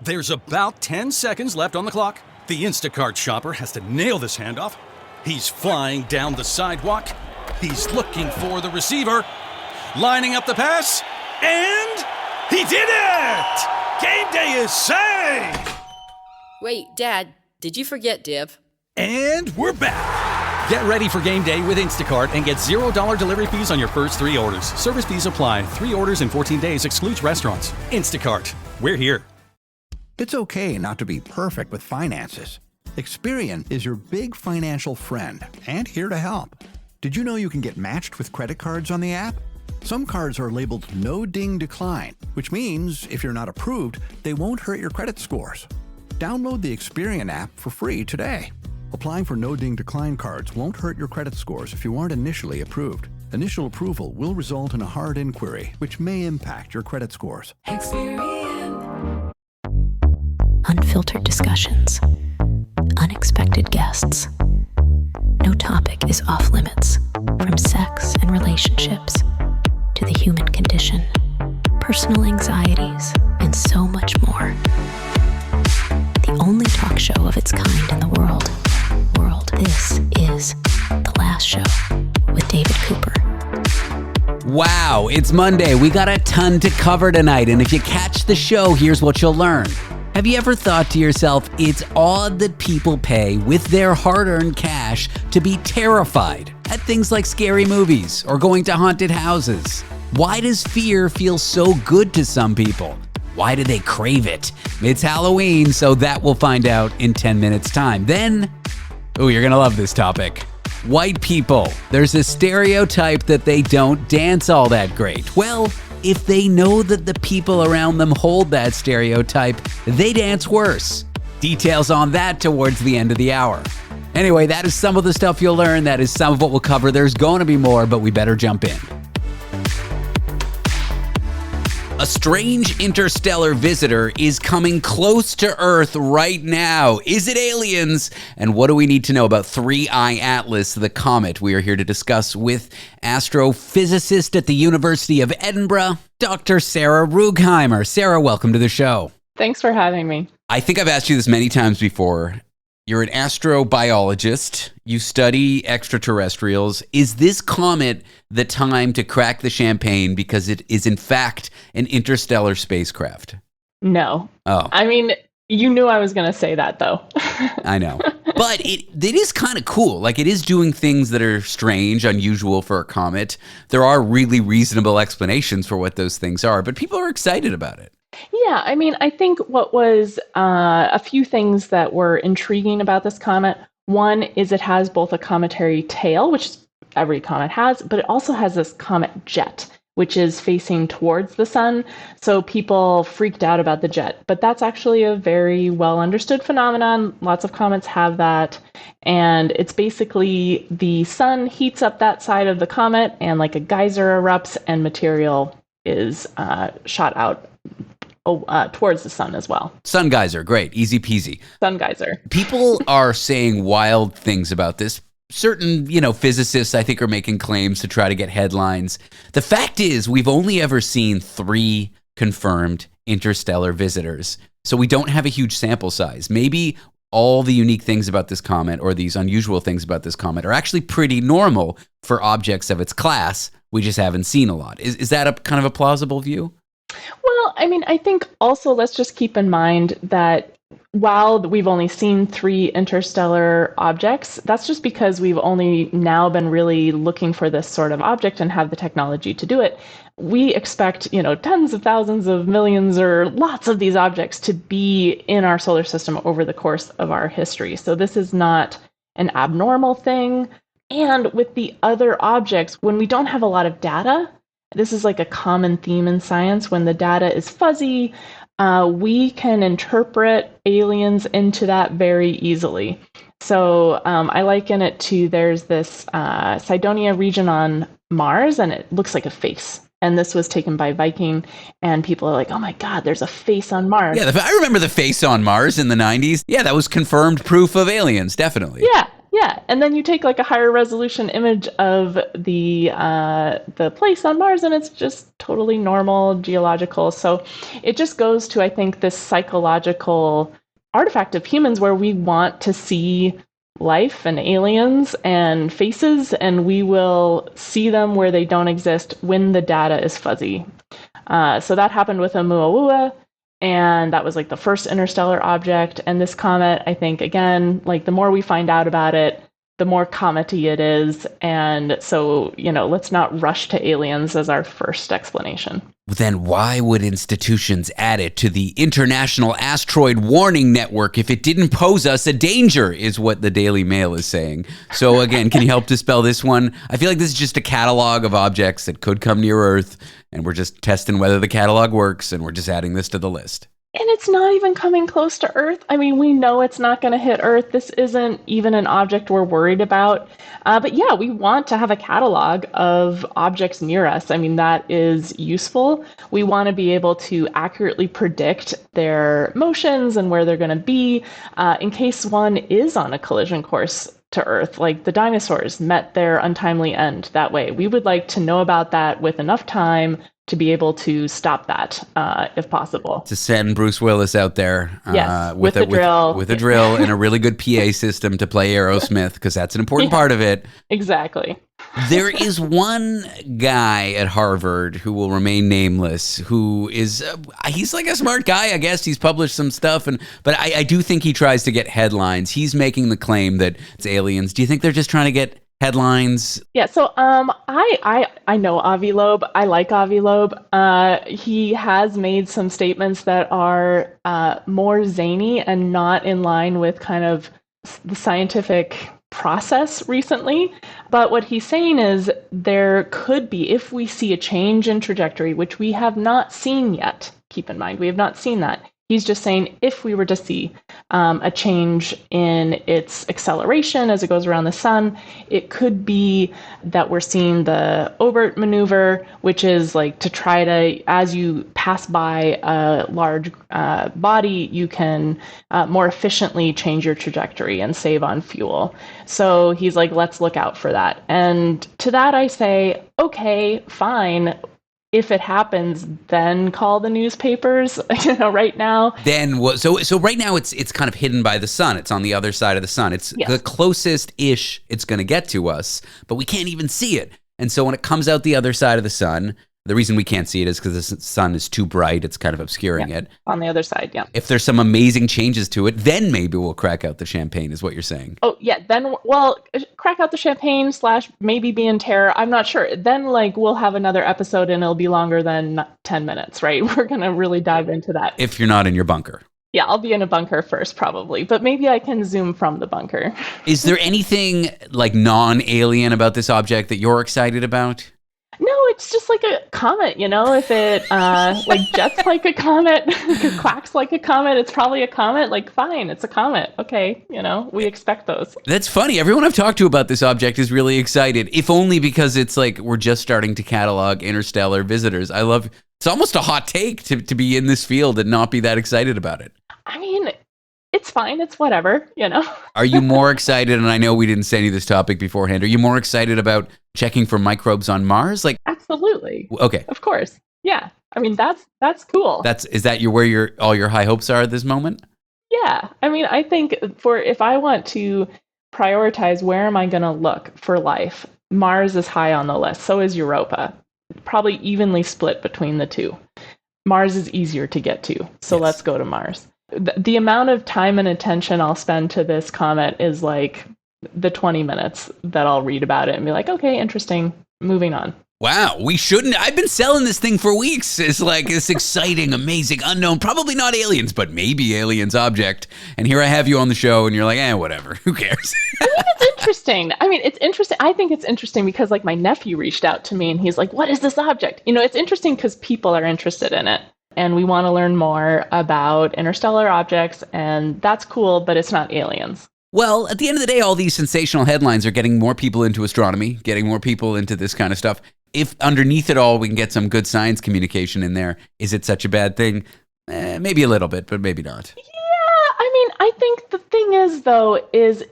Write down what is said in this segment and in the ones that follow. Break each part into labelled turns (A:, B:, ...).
A: There's about 10 seconds left on the clock. The Instacart shopper has to nail this handoff. He's flying down the sidewalk. He's looking for the receiver. Lining up the pass. And he did it! Game day is saved!
B: Wait, Dad, did you forget Div?
A: And we're back. Get ready for game day with Instacart and get $0 delivery fees on your first 3 orders. Service fees apply. 3 orders in 14 days excludes restaurants. Instacart. We're here.
C: It's okay not to be perfect with finances. Experian is your big financial friend and here to help. Did you know you can get matched with credit cards on the app? Some cards are labeled no ding decline, which means if you're not approved, they won't hurt your credit scores. Download the Experian app for free today. Applying for no ding decline cards won't hurt your credit scores if you aren't initially approved. Initial approval will result in a hard inquiry, which may impact your credit scores.
D: Experian. Unfiltered discussions. Unexpected guests. No topic is off limits, from sex and relationships to the human condition, personal anxieties, and so much more. The only talk show of its kind in the world. This is The Last Show with David Cooper.
E: Wow, it's Monday. We got a ton to cover tonight, and if you catch the show, here's what you'll learn. Have you ever thought to yourself, it's odd that people pay with their hard-earned cash to be terrified at things like scary movies or going to haunted houses? Why does fear feel so good to some people? Why do they crave it? It's Halloween, so that we'll find out in 10 minutes' time. Then, you're gonna love this topic. White people. There's a stereotype that they don't dance all that great. Well, if they know that the people around them hold that stereotype, they dance worse. Details on that towards the end of the hour. Anyway, that is some of the stuff you'll learn. That is some of what we'll cover. There's going to be more, but we better jump in. A strange interstellar visitor is coming close to Earth right now. Is it aliens? And what do we need to know about 3I Atlas, the comet? We are here to discuss with astrophysicist at the University of Edinburgh, Dr. Sarah Rugheimer. Sarah, welcome to the show.
F: Thanks for having me.
E: I think I've asked you this many times before. You're an astrobiologist. You study extraterrestrials. Is this comet the time to crack the champagne because it is, in fact, an interstellar spacecraft?
F: No.
E: Oh.
F: I mean, you knew I was going to say that, though.
E: I know. But it is kind of cool. Like, it is doing things that are strange, unusual for a comet. There are really reasonable explanations for what those things are, but people are excited about it.
F: Yeah, I mean, I think what was a few things that were intriguing about this comet. One is it has both a cometary tail, which every comet has, but it also has this comet jet, which is facing towards the sun. So people freaked out about the jet, but that's actually a very well understood phenomenon. Lots of comets have that. And it's basically the sun heats up that side of the comet and like a geyser erupts and material is shot out towards the sun as well.
E: Sun geyser, great, easy peasy.
F: Sun geyser.
E: People are saying wild things about this. Certain, physicists, I think, are making claims to try to get headlines. The fact is, we've only ever seen 3 confirmed interstellar visitors. So we don't have a huge sample size. Maybe all the unique things about this comet or these unusual things about this comet are actually pretty normal for objects of its class. We just haven't seen a lot. Is that a kind of a plausible view?
F: Well, I mean, I think also let's just keep in mind that while we've only seen 3 interstellar objects, that's just because we've only now been really looking for this sort of object and have the technology to do it. We expect, tens of thousands of millions or lots of these objects to be in our solar system over the course of our history. So this is not an abnormal thing. And with the other objects, when we don't have a lot of data, this is like a common theme in science. When the data is fuzzy, we can interpret aliens into that very easily. So I liken it to there's this Cydonia region on Mars, and it looks like a face. And this was taken by Viking, and people are like, oh my God, there's a face on Mars.
E: Yeah, I remember the face on Mars in the 90s. Yeah, that was confirmed proof of aliens, definitely.
F: Yeah, Yeah, and then you take like a higher resolution image of the place on Mars, and it's just totally normal geological. So it just goes to, I think, this psychological artifact of humans where we want to see life and aliens and faces, and we will see them where they don't exist when the data is fuzzy. So that happened with Oumuamua, and that was like the first interstellar object. And this comet, I think, again, like the more we find out about it, the more comety it is. And so, let's not rush to aliens as our first explanation.
E: Then why would institutions add it to the International Asteroid Warning Network if it didn't pose us a danger, is what the Daily Mail is saying. So again, can you help dispel this one? I feel like this is just a catalog of objects that could come near Earth, and we're just testing whether the catalog works, and we're just adding this to the list.
F: And it's not even coming close to Earth. I mean, we know it's not going to hit Earth. This isn't even an object we're worried about. But yeah, we want to have a catalog of objects near us. I mean, that is useful. We want to be able to accurately predict their motions and where they're going to be in case one is on a collision course to Earth, like the dinosaurs met their untimely end that way. We would like to know about that with enough time to be able to stop that, if possible.
E: To send Bruce Willis out there
F: yes,
E: with
F: a drill.
E: With a drill and a really good PA system to play Aerosmith, because that's an important part of it.
F: Exactly.
E: There is one guy at Harvard who will remain nameless, who is, he's like a smart guy, I guess. He's published some stuff, but I do think he tries to get headlines. He's making the claim that it's aliens. Do you think they're just trying to get headlines?
F: Yeah, so I know Avi Loeb. I like Avi Loeb. He has made some statements that are more zany and not in line with kind of the scientific process recently. But what he's saying is there could be, if we see a change in trajectory, which we have not seen yet, keep in mind, we have not seen that. He's just saying if we were to see a change in its acceleration as it goes around the sun, it could be that we're seeing the Obert maneuver, which is like to try to, as you pass by a large body, you can more efficiently change your trajectory and save on fuel. So he's like, let's look out for that. And to that I say, okay, fine. If it happens, then call the newspapers. Right now.
E: Then so right now it's kind of hidden by the sun. It's on the other side of the sun. It's the closest ish it's going to get to us, but we can't even see it. And so when it comes out the other side of the sun, the reason we can't see it is because the sun is too bright. It's kind of obscuring it.
F: On the other side, yeah.
E: If there's some amazing changes to it, then maybe we'll crack out the champagne, is what you're saying.
F: Oh, yeah. Then, crack out the champagne / maybe be in terror. I'm not sure. Then, we'll have another episode and it'll be longer than 10 minutes, right? We're going to really dive into that.
E: If you're not in your bunker.
F: Yeah, I'll be in a bunker first, probably. But maybe I can zoom from the bunker.
E: Is there anything, non-alien about this object that you're excited about?
F: No, it's just like a comet, if it jets like a comet, quacks like a comet, it's probably a comet, fine, it's a comet. Okay, we expect those.
E: That's funny. Everyone I've talked to about this object is really excited, if only because it's we're just starting to catalog interstellar visitors. It's almost a hot take to be in this field and not be that excited about it.
F: I mean, it's fine. It's whatever,
E: Are you more excited, and I know we didn't say any of this topic beforehand, are you more excited about checking for microbes on Mars?
F: Absolutely.
E: Okay.
F: Of course. Yeah. I mean, that's cool.
E: Is that where all your high hopes are at this moment?
F: Yeah. I mean, I think if I want to prioritize where am I going to look for life, Mars is high on the list. So is Europa. Probably evenly split between the two. Mars is easier to get to. So let's go to Mars. The amount of time and attention I'll spend to this comet is the 20 minutes that I'll read about it and be like, okay, interesting, moving on.
E: Wow, we shouldn't. I've been selling this thing for weeks. It's this exciting, amazing, unknown, probably not aliens, but maybe aliens object. And here I have you on the show and you're like, whatever, who cares?
F: I mean, it's interesting. It's interesting. I think it's interesting because my nephew reached out to me and he's like, what is this object? It's interesting because people are interested in it. And we want to learn more about interstellar objects, and that's cool, but it's not aliens.
E: Well, at the end of the day, all these sensational headlines are getting more people into astronomy, getting more people into this kind of stuff. If underneath it all, we can get some good science communication in there, is it such a bad thing? Maybe a little bit, but maybe not.
F: Yeah, I think the thing is, though, is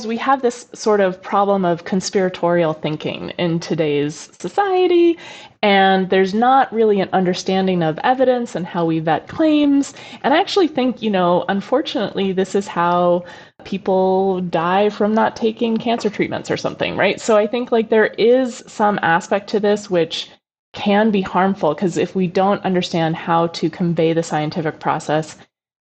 F: we have this sort of problem of conspiratorial thinking in today's society, and there's not really an understanding of evidence and how we vet claims. And I actually think, unfortunately, this is how people die from not taking cancer treatments or something, right? So I think like there is some aspect to this which can be harmful, because if we don't understand how to convey the scientific process,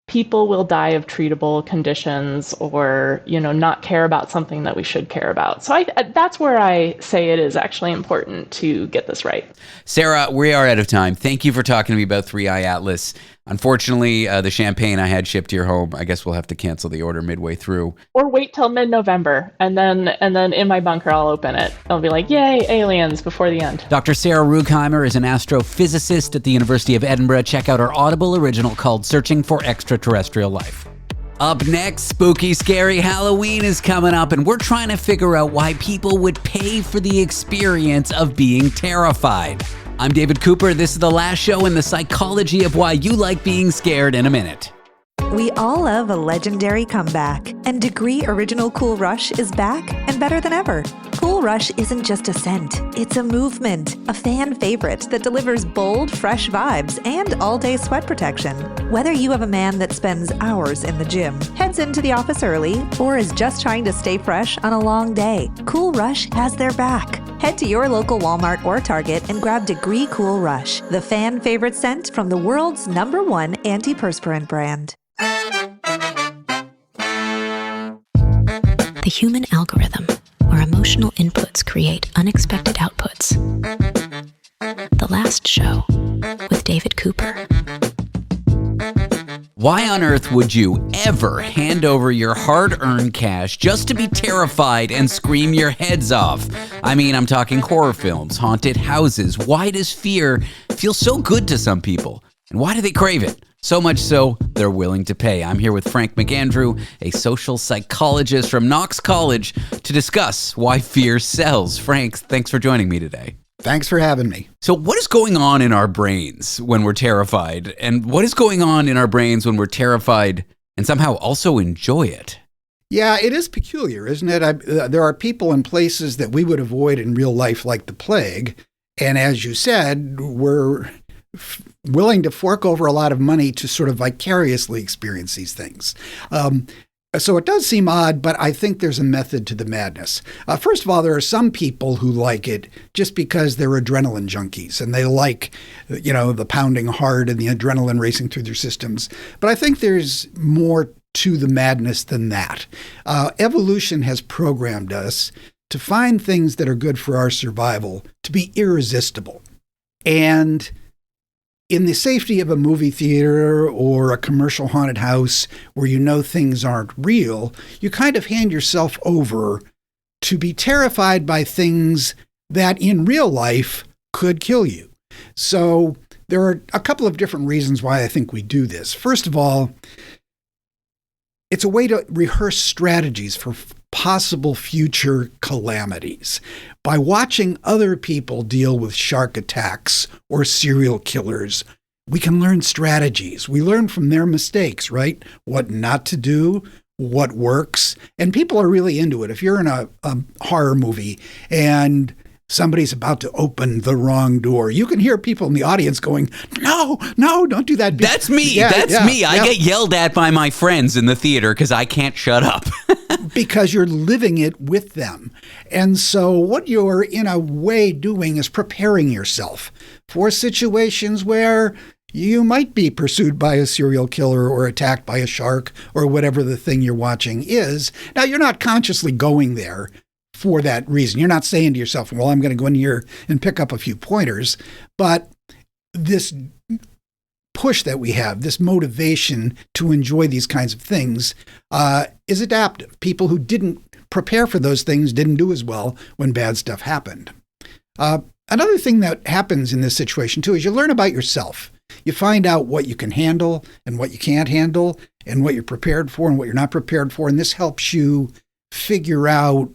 F: people will die of treatable conditions or, not care about something that we should care about. So that's where I say it is actually important to get this right.
E: Sarah, we are out of time. Thank you for talking to me about 3i Atlas. Unfortunately, the champagne I had shipped to your home, I guess we'll have to cancel the order midway through.
F: Or wait till mid-November, and then in my bunker I'll open it. I'll be like, yay, aliens, before the end.
E: Dr. Sarah Rugheimer is an astrophysicist at the University of Edinburgh. Check out her Audible original called Searching for Extraterrestrial Life. Up next, spooky, scary Halloween is coming up, and we're trying to figure out why people would pay for the experience of being terrified. I'm David Cooper. This is the last show in the psychology of why you like being scared in a minute.
G: We all love a legendary comeback, and Degree Original Cool Rush is back and better than ever. Cool Rush isn't just a scent, it's a movement, a fan favorite that delivers bold, fresh vibes and all-day sweat protection. Whether you have a man that spends hours in the gym, heads into the office early, or is just trying to stay fresh on a long day, Cool Rush has their back. Head to your local Walmart or Target and grab Degree Cool Rush, the fan favorite scent from the world's #1 antiperspirant brand.
D: The human algorithm, where emotional inputs create unexpected outputs. The Last Show with David Cooper.
E: Why on earth would you ever hand over your hard-earned cash just to be terrified and scream your heads off? I mean, I'm talking horror films, haunted houses. Why does fear feel so good to some people? And why do they crave it? So much so, they're willing to pay. I'm here with Frank McAndrew, a social psychologist from Knox College, to discuss why fear sells. Frank, thanks for joining me today.
H: Thanks for having me.
E: So what is going on in our brains when we're terrified? And what is going on in our brains when we're terrified and somehow also enjoy it?
H: Yeah, it is peculiar, isn't it? There are people and places that we would avoid in real life like the plague. And as you said, we're willing to fork over a lot of money to sort of vicariously experience these things. So it does seem odd, but I think there's a method to the madness. First of all, there are some people who like it just because they're adrenaline junkies and they like, the pounding heart and the adrenaline racing through their systems. But I think there's more to the madness than that. Evolution has programmed us to find things that are good for our survival to be irresistible. And in the safety of a movie theater or a commercial haunted house where things aren't real, you kind of hand yourself over to be terrified by things that in real life could kill you. So there are a couple of different reasons why I think we do this. First of all, it's a way to rehearse strategies for possible future calamities. By watching other people deal with shark attacks or serial killers, we can learn strategies. We learn from their mistakes, right? What not to do, what works. And people are really into it. If you're in a horror movie and somebody's about to open the wrong door, you can hear people in the audience going, no, don't do that.
E: That's me. That's me. I get yelled at by my friends in the theater because I can't shut up.
H: Because you're living it with them. And so what you're in a way doing is preparing yourself for situations where you might be pursued by a serial killer or attacked by a shark or whatever the thing you're watching is. Now, you're not consciously going there for that reason. You're not saying to yourself, well, I'm going to go in here and pick up a few pointers. But this push that we have, this motivation to enjoy these kinds of things, is adaptive. People who didn't prepare for those things didn't do as well when bad stuff happened. Another thing that happens in this situation, too, is you learn about yourself. You find out what you can handle and what you can't handle and what you're prepared for and what you're not prepared for. And this helps you figure out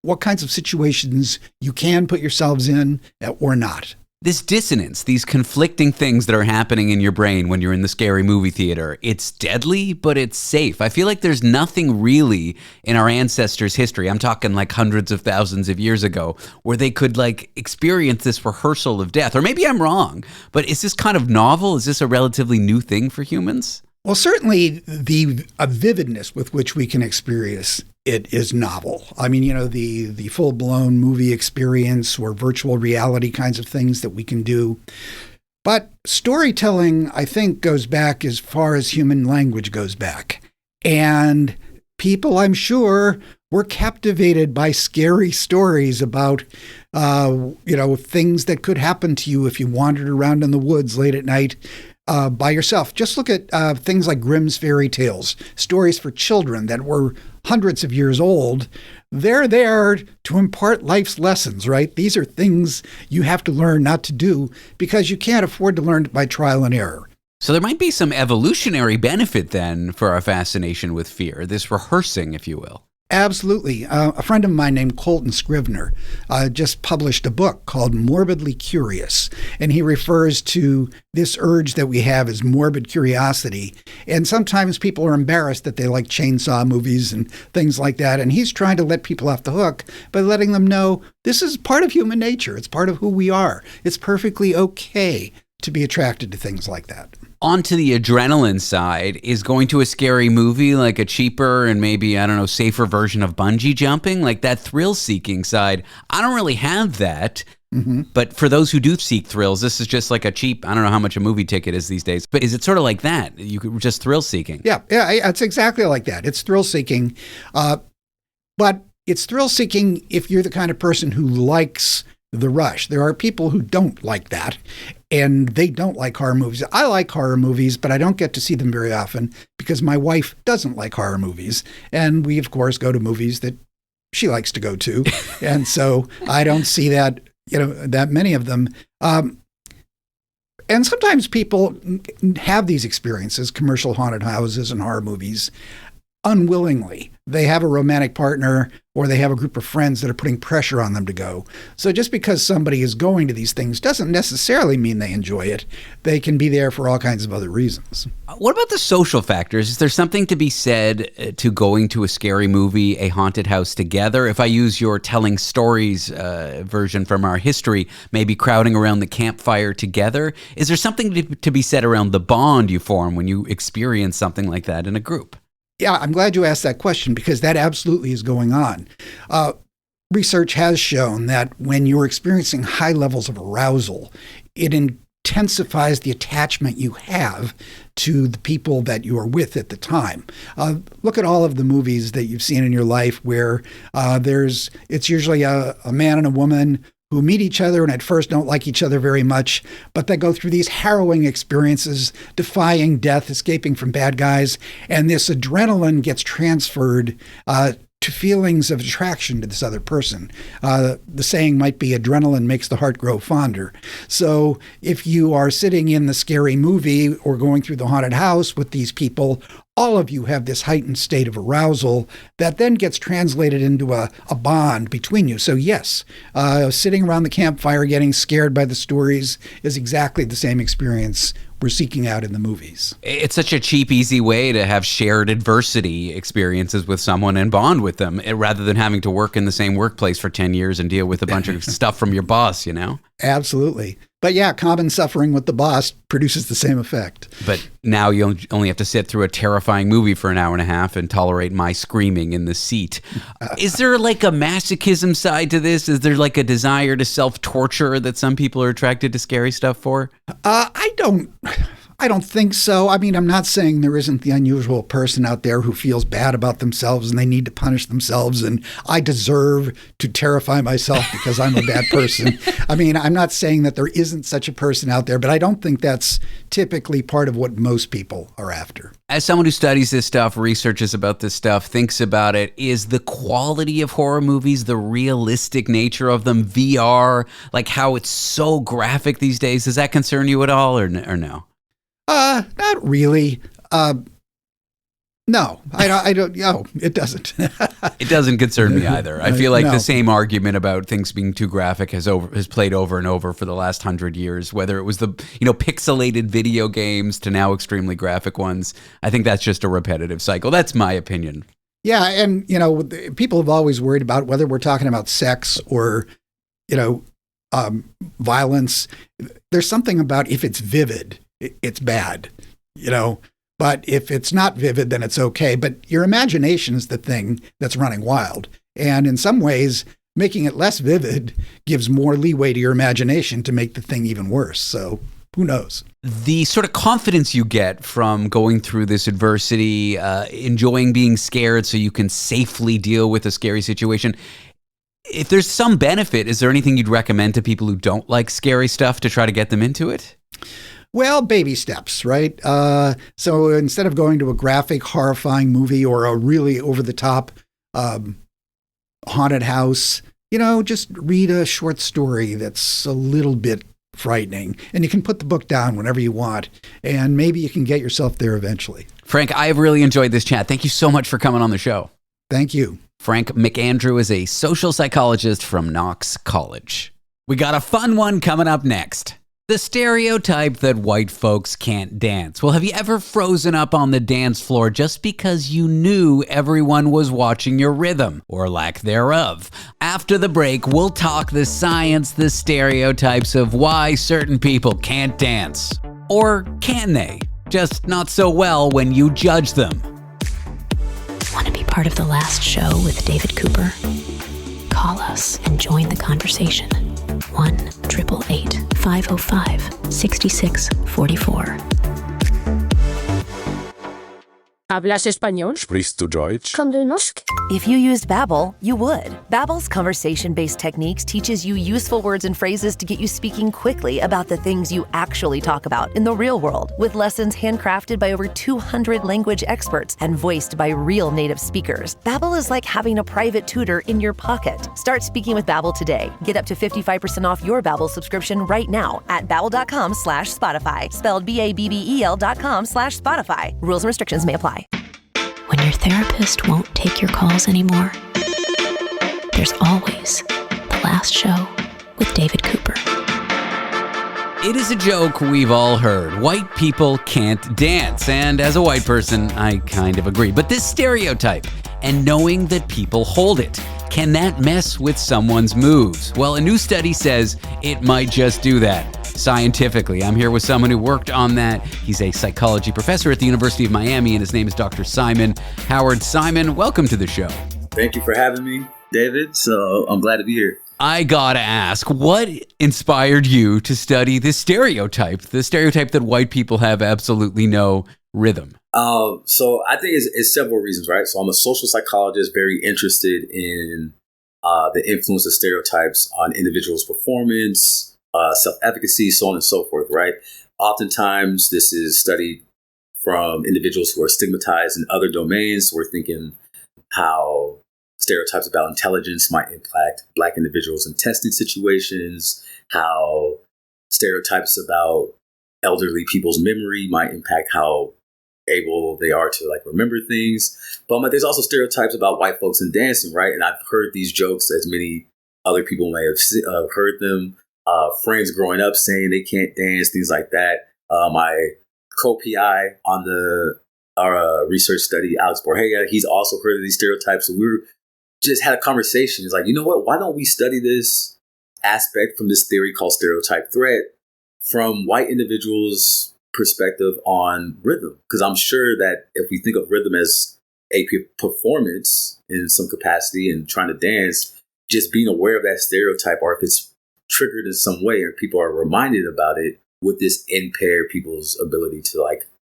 H: what kinds of situations you can put yourselves in or not.
E: This dissonance, these conflicting things that are happening in your brain when you're in the scary movie theater, it's deadly, but it's safe. I feel like there's nothing really in our ancestors' history, I'm talking like hundreds of thousands of years ago, where they could like experience this rehearsal of death. Or maybe I'm wrong, but is this kind of novel? Is this a relatively new thing for humans?
H: Well, certainly the vividness with which we can experience it is novel. I mean, the full-blown movie experience or virtual reality kinds of things that we can do. But storytelling, I think, goes back as far as human language goes back. And people, I'm sure, were captivated by scary stories about, things that could happen to you if you wandered around in the woods late at night by yourself. Just look at things like Grimm's fairy tales, stories for children that were hundreds of years old. They're there to impart life's lessons, right? These are things you have to learn not to do because you can't afford to learn by trial and error.
E: So there might be some evolutionary benefit then for our fascination with fear, this rehearsing, if you will.
H: Absolutely. A friend of mine named Colton Scrivener just published a book called Morbidly Curious, and he refers to this urge that we have as morbid curiosity. And sometimes people are embarrassed that they like chainsaw movies and things like that, and he's trying to let people off the hook by letting them know this is part of human nature. It's part of who we are. It's perfectly okay to be attracted to things like that.
E: Onto the adrenaline side, is going to a scary movie like a cheaper and maybe, safer version of bungee jumping? Like that thrill-seeking side, I don't really have that. Mm-hmm. But for those who do seek thrills, this is just like a cheap, I don't know how much a movie ticket is these days, but is it sort of like that? You could just thrill-seeking?
H: Yeah, it's exactly like that. It's thrill-seeking. But it's thrill-seeking if you're the kind of person who likes the rush. There are people who don't like that, and they don't like horror movies. I like horror movies, but I don't get to see them very often because my wife doesn't like horror movies. And we, of course, go to movies that she likes to go to. And so I don't see that, that many of them. And sometimes people have these experiences, commercial haunted houses and horror movies, unwillingly. They have a romantic partner or they have a group of friends that are putting pressure on them to go. So just because somebody is going to these things doesn't necessarily mean they enjoy it. They can be there for all kinds of other reasons.
E: What about the social factors? Is there something to be said to going to a scary movie, a haunted house together? If I use your telling stories version from our history, maybe crowding around the campfire together, is there something to be said around the bond you form when you experience something like that in a group?
H: Yeah, I'm glad you asked that question because that absolutely is going on. Research has shown that when you're experiencing high levels of arousal, it intensifies the attachment you have to the people that you are with at the time. Look at all of the movies that you've seen in your life where it's usually a man and a woman who meet each other and at first don't like each other very much, but they go through these harrowing experiences, defying death, escaping from bad guys, and this adrenaline gets transferred to feelings of attraction to this other person. The saying might be adrenaline makes the heart grow fonder. So if you are sitting in the scary movie or going through the haunted house with these people, all of you have this heightened state of arousal that then gets translated into a bond between you. So yes, sitting around the campfire getting scared by the stories is exactly the same experience we're seeking out in the movies.
E: It's such a cheap, easy way to have shared adversity experiences with someone and bond with them rather than having to work in the same workplace for 10 years and deal with a bunch of stuff from your boss,
H: Absolutely. But yeah, common suffering with the boss produces the same effect.
E: But now you only have to sit through a terrifying movie for an hour and a half and tolerate my screaming in the seat. Is there like a masochism side to this? Is there like a desire to self-torture that some people are attracted to scary stuff for? I don't think so. I mean, I'm not saying there isn't the unusual person out there who feels bad about themselves and they need to punish themselves and I deserve to terrify myself because I'm a bad person. I mean, I'm not saying that there isn't such a person out there, but I don't think that's typically part of what most people are after. As someone who studies this stuff, researches about this stuff, thinks about it, is the quality of horror movies, the realistic nature of them, VR, like how it's so graphic these days, does that concern you at all or no?
H: Not really. No, I don't. No, it doesn't.
E: It doesn't concern me either. I feel like
H: No.
E: the same argument about things being too graphic has played over and over for the last 100 years, whether it was the pixelated video games to now extremely graphic ones. I think that's just a repetitive cycle. That's my opinion.
H: Yeah, and people have always worried about whether we're talking about sex or violence. There's something about if it's vivid, it's bad, But if it's not vivid, then it's okay. But your imagination is the thing that's running wild. And in some ways, making it less vivid gives more leeway to your imagination to make the thing even worse. So who knows?
E: The sort of confidence you get from going through this adversity, enjoying being scared so you can safely deal with a scary situation. If there's some benefit, is there anything you'd recommend to people who don't like scary stuff to try to get them into it?
H: Well, baby steps, right? So instead of going to a graphic, horrifying movie or a really over-the-top haunted house, just read a short story that's a little bit frightening. And you can put the book down whenever you want, and maybe you can get yourself there eventually.
E: Frank, I have really enjoyed this chat. Thank you so much for coming on the show.
H: Thank you.
E: Frank McAndrew is a social psychologist from Knox College. We got a fun one coming up next. The stereotype that white folks can't dance. Well, have you ever frozen up on the dance floor just because you knew everyone was watching your rhythm, or lack thereof? After the break, we'll talk the science, the stereotypes of why certain people can't dance. Or can they? Just not so well when you judge them.
D: Want to be part of the last show with David Cooper? Call us and join the conversation. 1-888-505-6644.
I: ¿Hablas español?
J: Sprichst du Deutsch?
I: Kan du norsk?
K: If you used Babbel, you would. Babbel's conversation-based techniques teaches you useful words and phrases to get you speaking quickly about the things you actually talk about in the real world, with lessons handcrafted by over 200 language experts and voiced by real native speakers. Babbel is like having a private tutor in your pocket. Start speaking with Babbel today. Get up to 55% off your Babbel subscription right now at babbel.com/Spotify. Spelled BABBEL.com/Spotify. Rules and restrictions may apply.
D: When your therapist won't take your calls anymore, there's always the last show with David Cooper.
E: It is a joke we've all heard. White people can't dance. And as a white person, I kind of agree. But this stereotype and knowing that people hold it, can that mess with someone's moves? Well, a new study says it might just do that. Scientifically, I'm here with someone who worked on that. He's a psychology professor at the University of Miami, and his name is Dr. Simon Howard. Simon, welcome to the show.
L: Thank you for having me, David. So I'm glad to be here.
E: I gotta ask, what inspired you to study this stereotype, the stereotype that white people have absolutely no rhythm?
L: So I think it's several reasons, right? So I'm a social psychologist, very interested in the influence of stereotypes on individuals' performance, self-efficacy, so on and so forth, right? Oftentimes, this is studied from individuals who are stigmatized in other domains. So we're thinking how stereotypes about intelligence might impact Black individuals in testing situations, how stereotypes about elderly people's memory might impact how able they are to remember things. But there's also stereotypes about white folks in dancing, right? And I've heard these jokes, as many other people may have heard them. Friends growing up saying they can't dance, things like that. My co-PI on our research study, Alex Borhega, he's also heard of these stereotypes. So we just had a conversation. It's like, you know what? Why don't we study this aspect from this theory called stereotype threat from white individuals' perspective on rhythm? Because I'm sure that if we think of rhythm as a performance in some capacity and trying to dance, just being aware of that stereotype, or if it's triggered in some way and people are reminded about it, would this impair people's ability to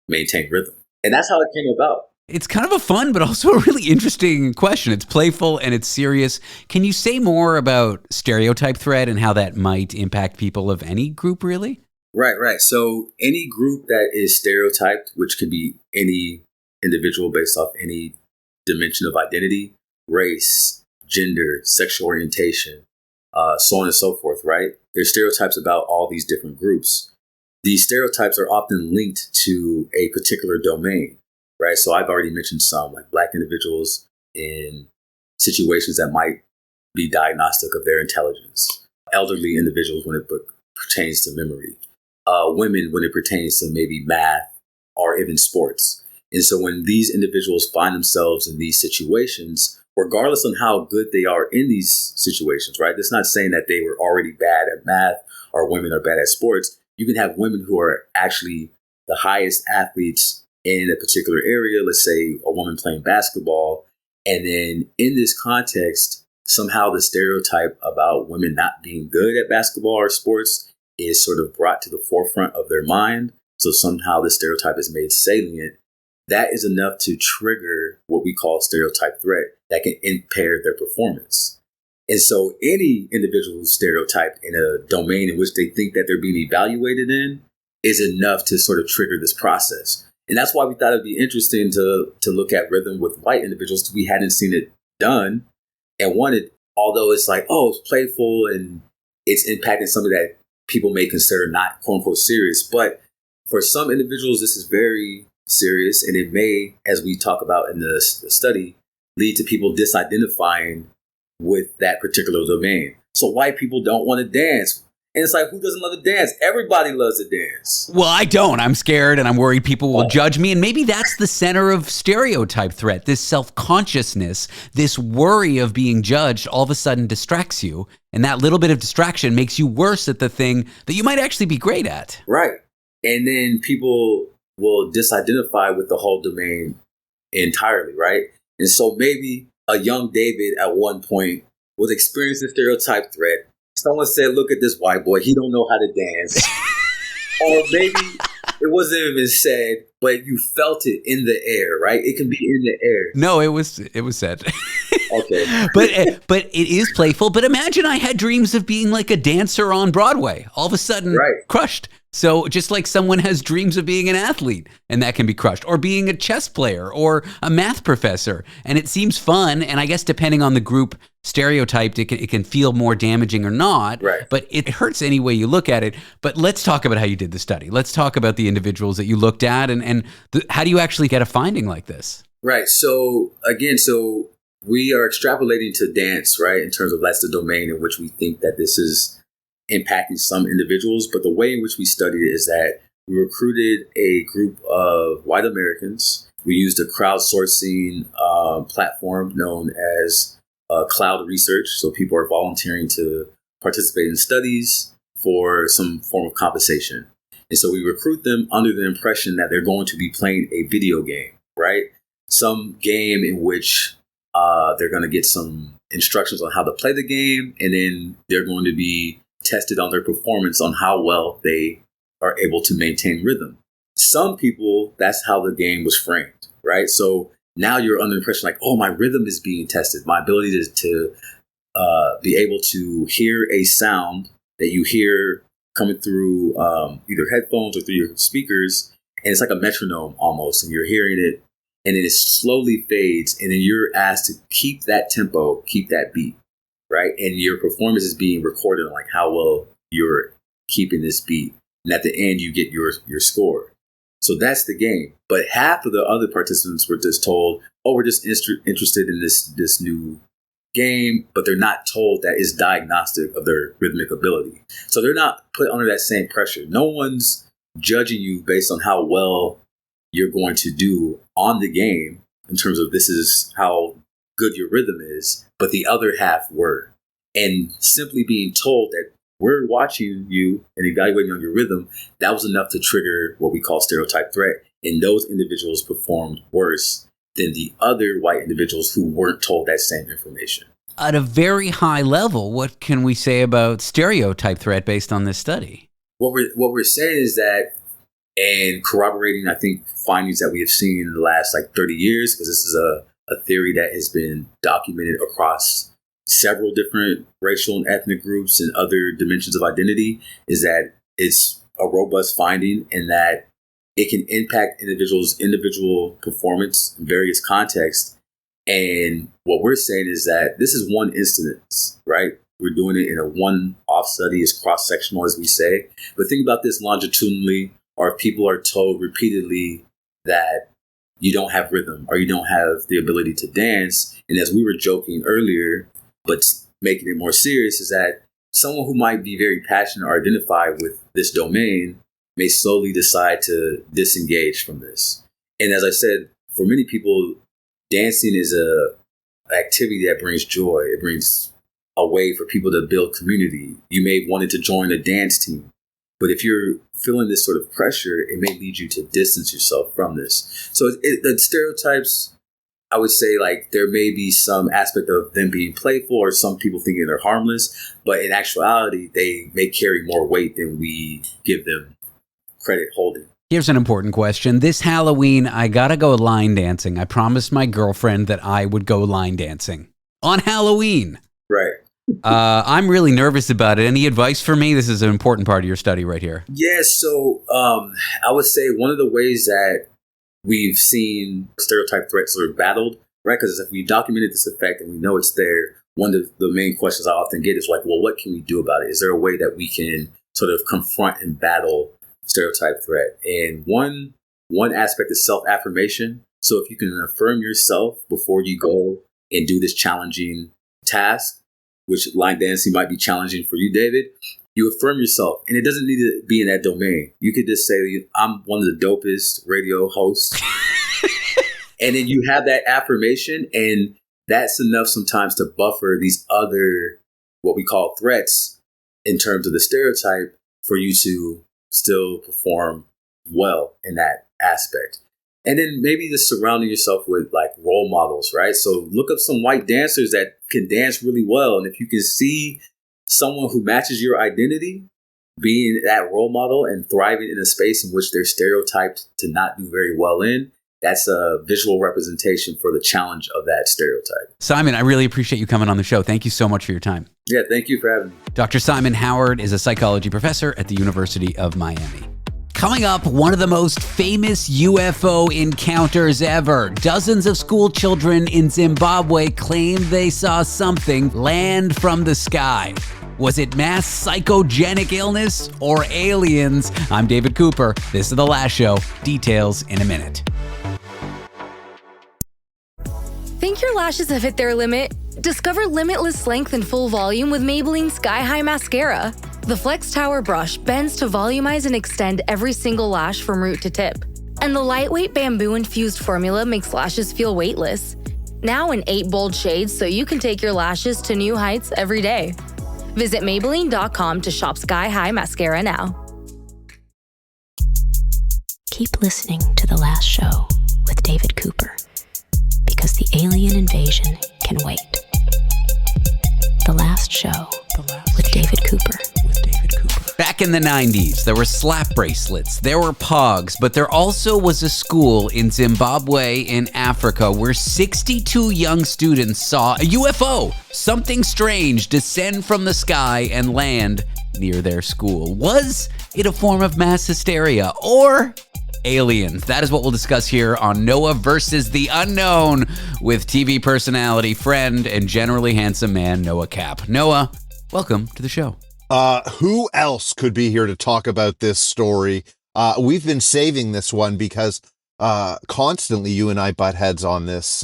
L: maintain rhythm? And that's how it came about.
E: It's kind of a fun, but also a really interesting question. It's playful and it's serious. Can you say more about stereotype threat and how that might impact people of any group, really?
L: Right. So any group that is stereotyped, which can be any individual based off any dimension of identity, race, gender, sexual orientation, so on and so forth, right? There's stereotypes about all these different groups. These stereotypes are often linked to a particular domain. right? So I've already mentioned some, like Black individuals in situations that might be diagnostic of their intelligence, elderly individuals when it pertains to memory, women when it pertains to maybe math or even sports. And so when these individuals find themselves in these situations, regardless on how good they are in these situations, right? That's not saying that they were already bad at math or women are bad at sports. You can have women who are actually the highest athletes in a particular area, let's say a woman playing basketball. And then in this context, somehow the stereotype about women not being good at basketball or sports is sort of brought to the forefront of their mind. So somehow the stereotype is made salient. That is enough to trigger what we call stereotype threat that can impair their performance. And so any individual who's stereotyped in a domain in which they think that they're being evaluated in is enough to sort of trigger this process. And that's why we thought it'd be interesting to look at rhythm with white individuals. We hadn't seen it done and wanted, although it's like, oh, it's playful and it's impacting something that people may consider not quote unquote serious. But for some individuals, this is very serious, and it may, as we talk about in the study, lead to people disidentifying with that particular domain. So white people don't want to dance. And it's like, who doesn't love to dance? Everybody loves to dance.
E: Well, I don't. I'm scared and I'm worried people will judge me. And maybe that's the center of stereotype threat. This self-consciousness, this worry of being judged all of a sudden distracts you. And that little bit of distraction makes you worse at the thing that you might actually be great at.
L: Right. And then people will disidentify with the whole domain entirely, right? And so maybe a young David at one point was experiencing stereotype threat. Someone said, look at this white boy, he don't know how to dance. Or maybe it wasn't even said, but you felt it in the air, right? It can be in the air.
E: No, it was said.
L: Okay.
E: But it is playful. But imagine I had dreams of being like a dancer on Broadway. All of a sudden, crushed. So just like someone has dreams of being an athlete and that can be crushed, or being a chess player or a math professor. And it seems fun. And I guess depending on the group stereotyped, it can feel more damaging or not.
L: Right.
E: But it hurts any way you look at it. But let's talk about how you did the study. Let's talk about the individuals that you looked at and how do you actually get a finding like this?
L: Right. So again, we are extrapolating to dance, right? In terms of that's the domain in which we think that this is impacting some individuals. But the way in which we studied it is that we recruited a group of white Americans. We used a crowdsourcing platform known as Cloud Research. So people are volunteering to participate in studies for some form of compensation. And so we recruit them under the impression that they're going to be playing a video game, right? Some game in which they're going to get some instructions on how to play the game, and then they're going to be tested on their performance on how well they are able to maintain rhythm. Some people, that's how the game was framed, right? So now you're under the impression like, oh, my rhythm is being tested. My ability to be able to hear a sound that you hear coming through either headphones or through your speakers, and it's like a metronome almost, and you're hearing it, and then it slowly fades, and then you're asked to keep that tempo, keep that beat, right? And your performance is being recorded on like how well you're keeping this beat. And at the end, you get your score. So that's the game. But half of the other participants were just told, oh, we're just interested in this new game, but they're not told that it's diagnostic of their rhythmic ability. So they're not put under that same pressure. No one's judging you based on how well you're going to do on the game in terms of this is how good your rhythm is, but the other half were. And simply being told that we're watching you and evaluating on your rhythm, that was enough to trigger what we call stereotype threat. And those individuals performed worse than the other white individuals who weren't told that same information.
E: At a very high level, what can we say about stereotype threat based on this study?
L: What we're saying is that, and corroborating, I think, findings that we have seen in the last 30 years, because this is a theory that has been documented across several different racial and ethnic groups and other dimensions of identity, is that it's a robust finding and that it can impact individual performance in various contexts. And what we're saying is that this is one instance, right? We're doing it in a one-off study. It's cross-sectional, as we say. But think about this longitudinally, or if people are told repeatedly that you don't have rhythm or you don't have the ability to dance. And as we were joking earlier, but making it more serious, is that someone who might be very passionate or identified with this domain may slowly decide to disengage from this. And as I said, for many people, dancing is a activity that brings joy. It brings a way for people to build community. You may want to join a dance team, but if you're feeling this sort of pressure, it may lead you to distance yourself from this. So the stereotypes, I would say, like, there may be some aspect of them being playful or some people thinking they're harmless, but in actuality, they may carry more weight than we give them credit holding.
E: Here's an important question. This Halloween, I gotta go line dancing. I promised my girlfriend that I would go line dancing on Halloween.
L: Right.
E: I'm really nervous about it. Any advice for me? This is an important part of your study right here.
L: Yeah, so I would say one of the ways that we've seen stereotype threats sort of battled, right? Because if we documented this effect and we know it's there, one of the main questions I often get is like, well, what can we do about it? Is there a way that we can sort of confront and battle stereotype threat? And one aspect is self-affirmation. So if you can affirm yourself before you go and do this challenging task, which line dancing might be challenging for you, David, you affirm yourself. And it doesn't need to be in that domain. You could just say, I'm one of the dopest radio hosts. And then you have that affirmation, and that's enough sometimes to buffer these other, what we call threats in terms of the stereotype, for you to still perform well in that aspect. And then maybe just surrounding yourself with like role models, right? So look up some white dancers that can dance really well. And if you can see someone who matches your identity being that role model and thriving in a space in which they're stereotyped to not do very well in, that's a visual representation for the challenge of that stereotype.
E: Simon, I really appreciate you coming on the show. Thank you so much for your time.
L: Yeah, thank you for having me.
E: Dr. Simon Howard is a psychology professor at the University of Miami. Coming up, one of the most famous UFO encounters ever. Dozens of school children in Zimbabwe claim they saw something land from the sky. Was it mass psychogenic illness or aliens? I'm David Cooper. This is The Last Show. Details in a minute.
J: Think your lashes have hit their limit? Discover limitless length and full volume with Maybelline Sky High Mascara. The Flex Tower brush bends to volumize and extend every single lash from root to tip. And the lightweight bamboo-infused formula makes lashes feel weightless. Now in 8 bold shades so you can take your lashes to new heights every day. Visit Maybelline.com to shop Sky High Mascara now.
D: Keep listening to The Last Show with David Cooper, because the alien invasion can wait. The Last Show with David Cooper.
E: Back in the 90s, there were slap bracelets, there were pogs, but there also was a school in Zimbabwe in Africa where 62 young students saw a UFO, something strange, descend from the sky and land near their school. Was it a form of mass hysteria or aliens? That is what we'll discuss here on Noah versus the Unknown with TV personality, friend, and generally handsome man, Noah Cappe. Noah, welcome to the show.
M: Who else could be here to talk about this story? We've been saving this one because constantly you and I butt heads on this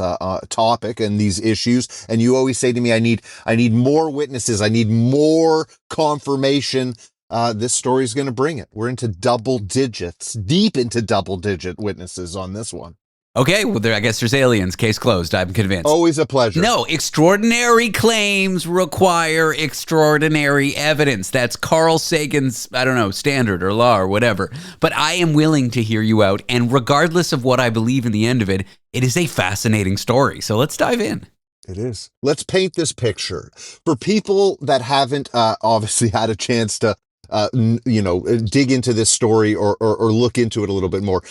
M: topic and these issues. And you always say to me, I need more witnesses. I need more confirmation. This story is going to bring it. We're into double digits, deep into double digit witnesses on this one.
E: Okay, well, I guess there's aliens. Case closed. I'm convinced.
M: Always a pleasure.
E: No, extraordinary claims require extraordinary evidence. That's Carl Sagan's, standard or law or whatever. But I am willing to hear you out. And regardless of what I believe in the end of it, it is a fascinating story. So let's dive in.
M: It is. Let's paint this picture. For people that haven't obviously had a chance to dig into this story or look into it a little bit more.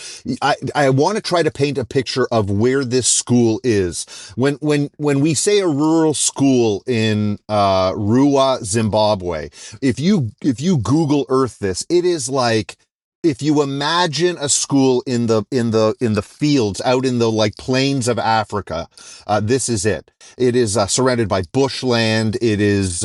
M: I want to try to paint a picture of where this school is. When we say a rural school in Ruwa, Zimbabwe, if you Google Earth this, it is like if you imagine a school in the fields out in the like plains of Africa, this is it. It is surrounded by bushland. It is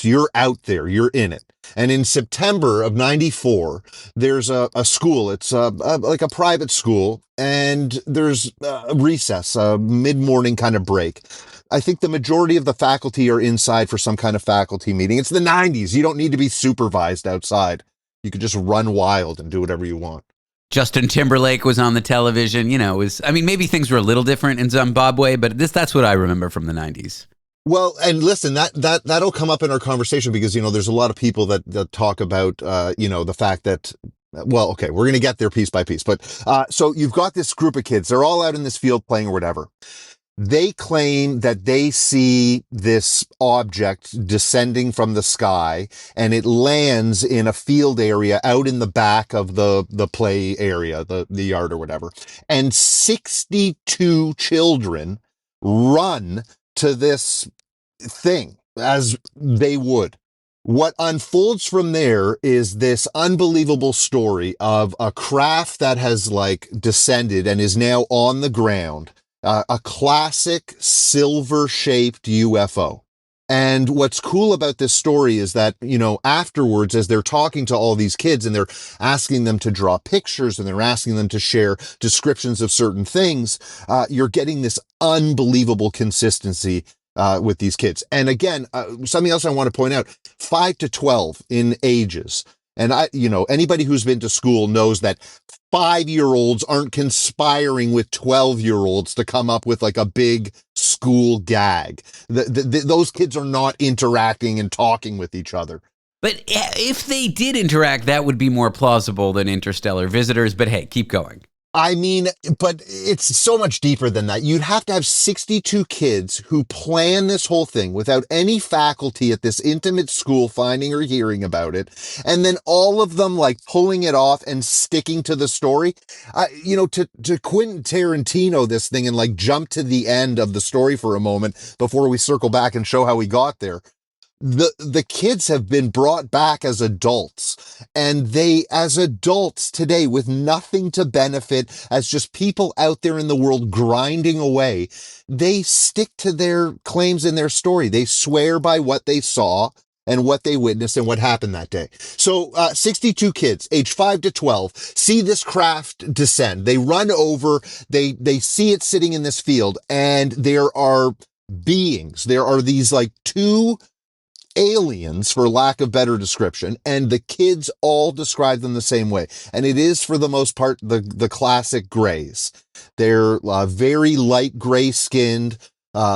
M: you're out there, you're in it. And in September of 94, there's a school. It's like a private school, and there's a recess, a mid-morning kind of break. I think the majority of the faculty are inside for some kind of faculty meeting. It's the 90s. You don't need to be supervised outside. You could just run wild and do whatever you want.
E: Justin Timberlake was on the television. Maybe things were a little different in Zimbabwe, but that's what I remember from the 90s.
M: Well, and listen, that'll come up in our conversation because, there's a lot of people that talk about, the fact that, well, okay, we're going to get there piece by piece. But so you've got this group of kids. They're all out in this field playing or whatever. They claim that they see this object descending from the sky, and it lands in a field area out in the back of the play area, the yard or whatever. And 62 children run to this thing as they would. What unfolds from there is this unbelievable story of a craft that has descended and is now on the ground. A classic silver-shaped UFO. And what's cool about this story is that, afterwards, as they're talking to all these kids and they're asking them to draw pictures and they're asking them to share descriptions of certain things, you're getting this unbelievable consistency with these kids. And again, something else I want to point out, 5 to 12 in ages. And anybody who's been to school knows that 5-year-olds aren't conspiring with 12-year-olds to come up with a big school gag. Those kids are not interacting and talking with each other.
E: But if they did interact, that would be more plausible than interstellar visitors. But hey, keep going.
M: But it's so much deeper than that. You'd have to have 62 kids who plan this whole thing without any faculty at this intimate school finding or hearing about it. And then all of them pulling it off and sticking to the story. To Quentin Tarantino this thing and jump to the end of the story for a moment before we circle back and show how we got there. The kids have been brought back as adults, and they, as adults today, with nothing to benefit, as just people out there in the world grinding away, they stick to their claims in their story. They swear by what they saw and what they witnessed and what happened that day. So 62 kids, age 5 to 12, see this craft descend. They run over, they see it sitting in this field, and there are beings. There are these two aliens, for lack of better description, and the kids all describe them the same way. And it is, for the most part, the classic grays. They're very light gray skinned,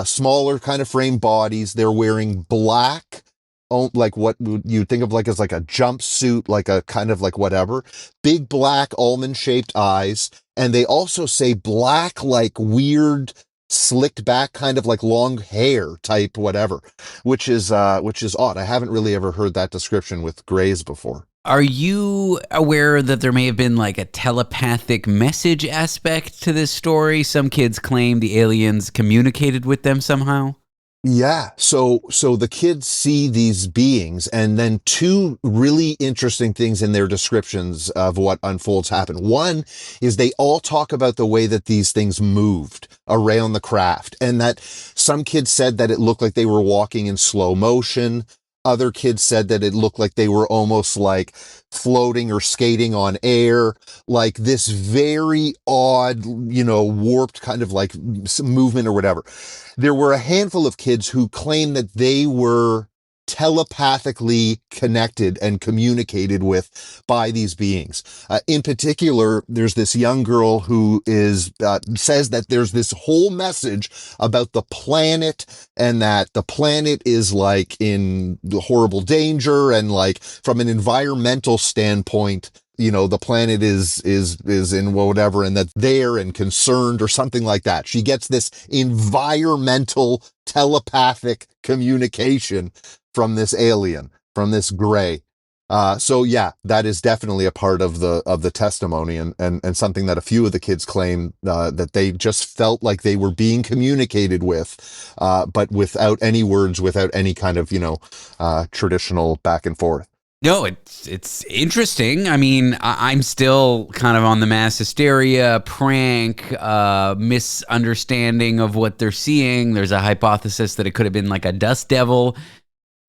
M: smaller kind of frame bodies. They're wearing black, what you think of as a jumpsuit, a kind of whatever. Big black almond shaped eyes. And they also say black, weird, slicked back kind of long hair type whatever, which is odd. I haven't really ever heard that description with grays before.
E: Are you aware that there may have been a telepathic message aspect to this story? Some kids claim the aliens communicated with them somehow.
M: Yeah. So the kids see these beings, and then two really interesting things in their descriptions of what unfolds happen. One is they all talk about the way that these things moved around the craft, and that some kids said that it looked like they were walking in slow motion. Other kids said that it looked like they were almost floating or skating on air, this very odd, warped kind of movement or whatever. There were a handful of kids who claimed that they were telepathically connected and communicated with by these beings. In particular, there's this young girl who says that there's this whole message about the planet, and that the planet is in horrible danger, and from an environmental standpoint, the planet is in whatever, and that they're and concerned or something like that. She gets this environmental telepathic communication from this alien, from this gray. So yeah, that is definitely a part of the testimony, and something that a few of the kids claim that they just felt like they were being communicated with, but without any words, without any kind of traditional back and forth.
E: No, it's interesting. I'm still kind of on the mass hysteria, prank, misunderstanding of what they're seeing. There's a hypothesis that it could have been a dust devil.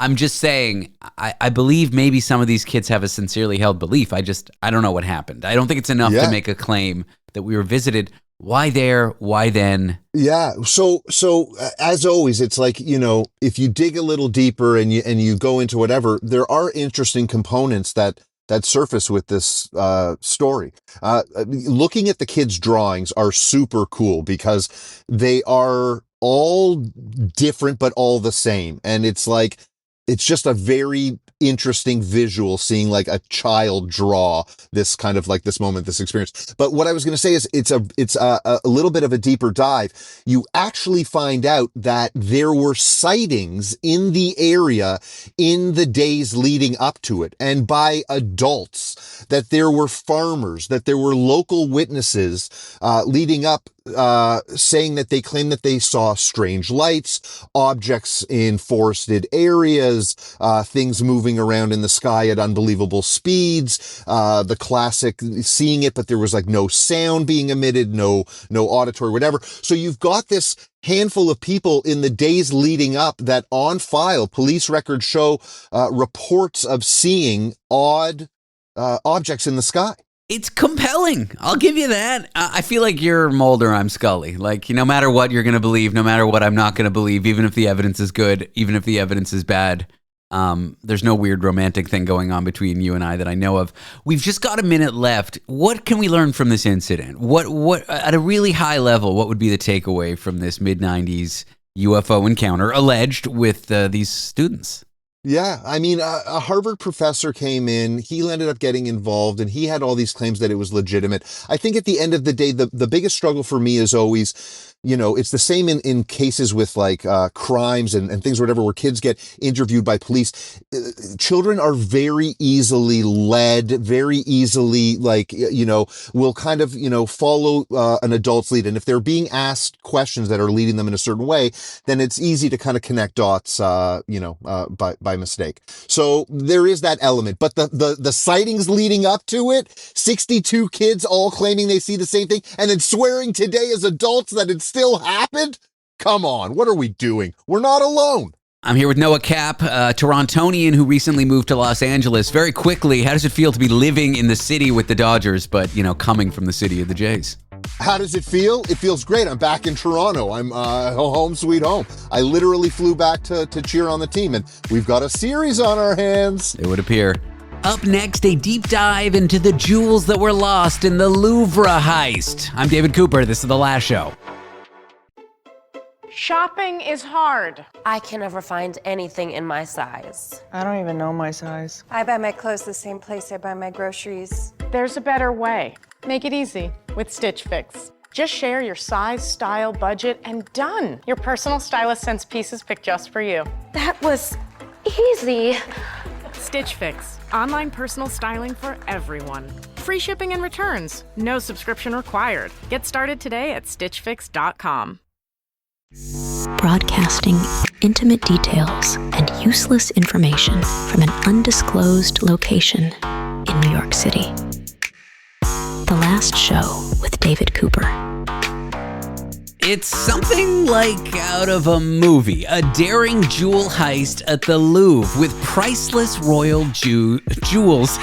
E: I'm just saying, I believe maybe some of these kids have a sincerely held belief. I don't know what happened. I don't think it's enough to make a claim that we were visited. Why there? Why then?
M: Yeah. So as always, it's like, if you dig a little deeper and you go into whatever, there are interesting components that surface with this story. Looking at the kids' drawings are super cool because they are all different but all the same, and it's just a very interesting visual seeing like a child draw this kind of like this moment, this experience. But what I was going to say is it's a little bit of a deeper dive. You actually find out that there were sightings in the area in the days leading up to it, and by adults, that there were farmers, that there were local witnesses leading up, saying that they claim that they saw strange lights, objects in forested areas, things moving around in the sky at unbelievable speeds, the classic seeing it, but there was like no sound being emitted, no auditory, whatever. So you've got this handful of people in the days leading up that on file, police records show reports of seeing odd objects in the sky.
E: It's compelling. I'll give you that. I feel like you're Mulder, I'm Scully. Like, no matter what you're going to believe, no matter what I'm not going to believe, even if the evidence is good, even if the evidence is bad, there's no weird romantic thing going on between you and I that I know of. We've just got a minute left. What can we learn from this incident? What at a really high level, what would be the takeaway from this mid-90s UFO encounter alleged with these students?
M: Yeah, I mean, a Harvard professor came in, he ended up getting involved, and he had all these claims that it was legitimate. I think at the end of the day, the biggest struggle for me is always, it's the same in cases with like crimes and things, whatever, where kids get interviewed by police. Children are very easily led, very easily will kind of, follow an adult's lead. And if they're being asked questions that are leading them in a certain way, then it's easy to kind of connect dots, by mistake. So there is that element. But the sightings leading up to it, 62 kids all claiming they see the same thing, and then swearing today as adults that it's still happened? Come on, what are we doing? We're not alone.
E: I'm here with Noah Cappe, a Torontonian who recently moved to Los Angeles. Very quickly, how does it feel to be living in the city with the Dodgers, but, coming from the city of the Jays?
M: How does it feel? It feels great. I'm back in Toronto. I'm home sweet home. I literally flew back to cheer on the team, and we've got a series on our hands.
E: It would appear. Up next, a deep dive into the jewels that were lost in the Louvre heist. I'm David Cooper. This is The Last Show.
N: Shopping is hard.
O: I can never find anything in my size.
N: I don't even know my size.
P: I buy my clothes the same place I buy my groceries.
N: There's a better way. Make it easy with Stitch Fix. Just share your size, style, budget, and done. Your personal stylist sends pieces picked just for you.
P: That was easy.
N: Stitch Fix. Online personal styling for everyone. Free shipping and returns. No subscription required. Get started today at stitchfix.com.
D: Broadcasting intimate details and useless information from an undisclosed location in New York City. The Last Show with David Cooper.
E: It's something like out of a movie, a daring jewel heist at the Louvre with priceless royal jewels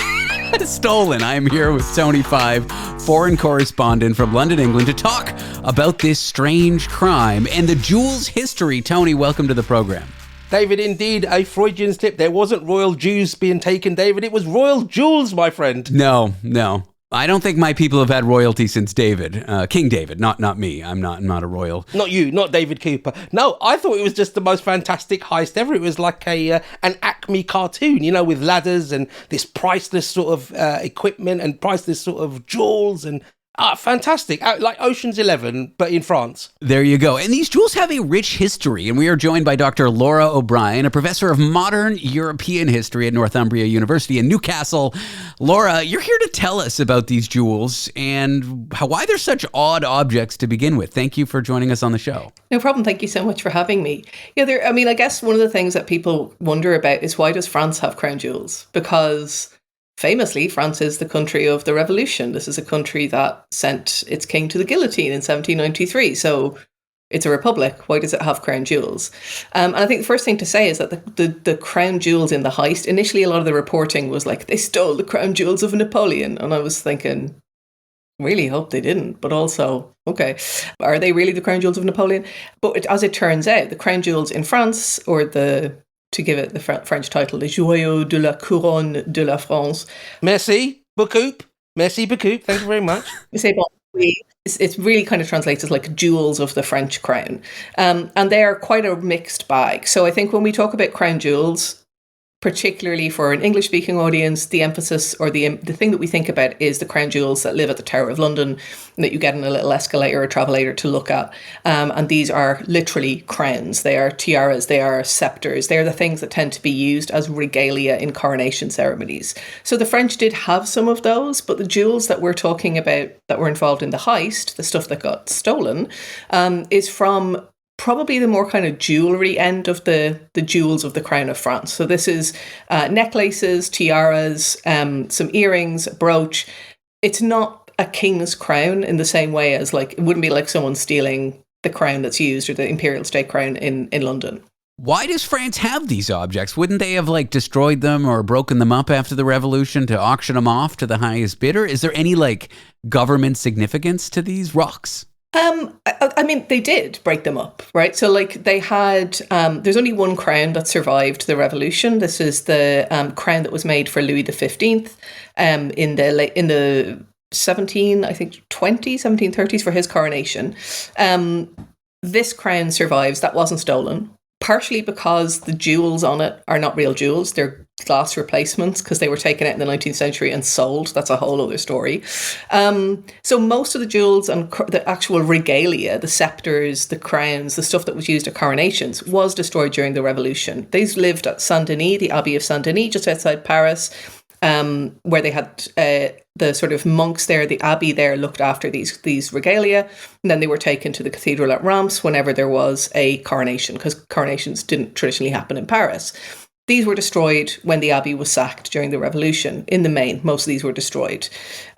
E: stolen. I am here with Tony Five, foreign correspondent from London, England, to talk about this strange crime and the jewels' history. Tony, welcome to the program.
Q: David, indeed, a Freudian slip. There wasn't royal Jews being taken, David. It was royal jewels, my friend.
E: No. I don't think my people have had royalty since David, King David, not me. I'm not a royal.
Q: Not you, not David Cooper. No, I thought it was just the most fantastic heist ever. It was like an Acme cartoon, with ladders and this priceless sort of equipment and priceless sort of jewels and fantastic. Like Ocean's 11, but in France.
E: There you go. And these jewels have a rich history. And we are joined by Dr. Laura O'Brien, a professor of modern European history at Northumbria University in Newcastle. Laura, you're here to tell us about these jewels and why they're such odd objects to begin with. Thank you for joining us on the show.
R: No problem. Thank you so much for having me. Yeah, I guess one of the things that people wonder about is why does France have crown jewels? Because famously, France is the country of the revolution. This is a country that sent its king to the guillotine in 1793. So It's a republic. Why does it have crown jewels? And I think the first thing to say is that the crown jewels in the heist, initially a lot of the reporting was like, they stole the crown jewels of Napoleon. And I was thinking, really hope they didn't. But also, okay, are they really the crown jewels of Napoleon? But as it turns out, the crown jewels in France, or to give it the French title, les joyaux de la couronne de la France.
Q: Merci beaucoup. Merci beaucoup. Thank you very much.
R: You say, it really kind of translates as like jewels of the French crown. And they are quite a mixed bag. So I think when we talk about crown jewels, particularly for an English-speaking audience, the emphasis or the thing that we think about is the crown jewels that live at the Tower of London that you get in a little escalator or travelator to look at. And these are literally crowns. They are tiaras, they are scepters. They are the things that tend to be used as regalia in coronation ceremonies. So the French did have some of those, but the jewels that we're talking about that were involved in the heist, the stuff that got stolen, is from probably the more kind of jewelry end of the jewels of the crown of France. So this is necklaces, tiaras, some earrings, a brooch. It's not a king's crown in the same way as like, it wouldn't be like someone stealing the crown that's used or the imperial state crown in London.
E: Why does France have these objects? Wouldn't they have like destroyed them or broken them up after the revolution to auction them off to the highest bidder? Is there any like government significance to these rocks?
R: I mean, they did break them up, right? So like they had, there's only one crown that survived the revolution. This is the crown that was made for Louis XV in the 1730s for his coronation. This crown survives. That wasn't stolen. Partially because the jewels on it are not real jewels. They're glass replacements because they were taken out in the 19th century and sold. That's a whole other story. So most of the jewels and the actual regalia, the scepters, the crowns, the stuff that was used at coronations was destroyed during the revolution. These lived at Saint-Denis, the Abbey of Saint-Denis, just outside Paris, where they had the sort of monks there, the abbey there looked after these regalia, and then they were taken to the cathedral at Reims whenever there was a coronation, because coronations didn't traditionally happen in Paris. These were destroyed when the abbey was sacked during the revolution. In the main, most of these were destroyed.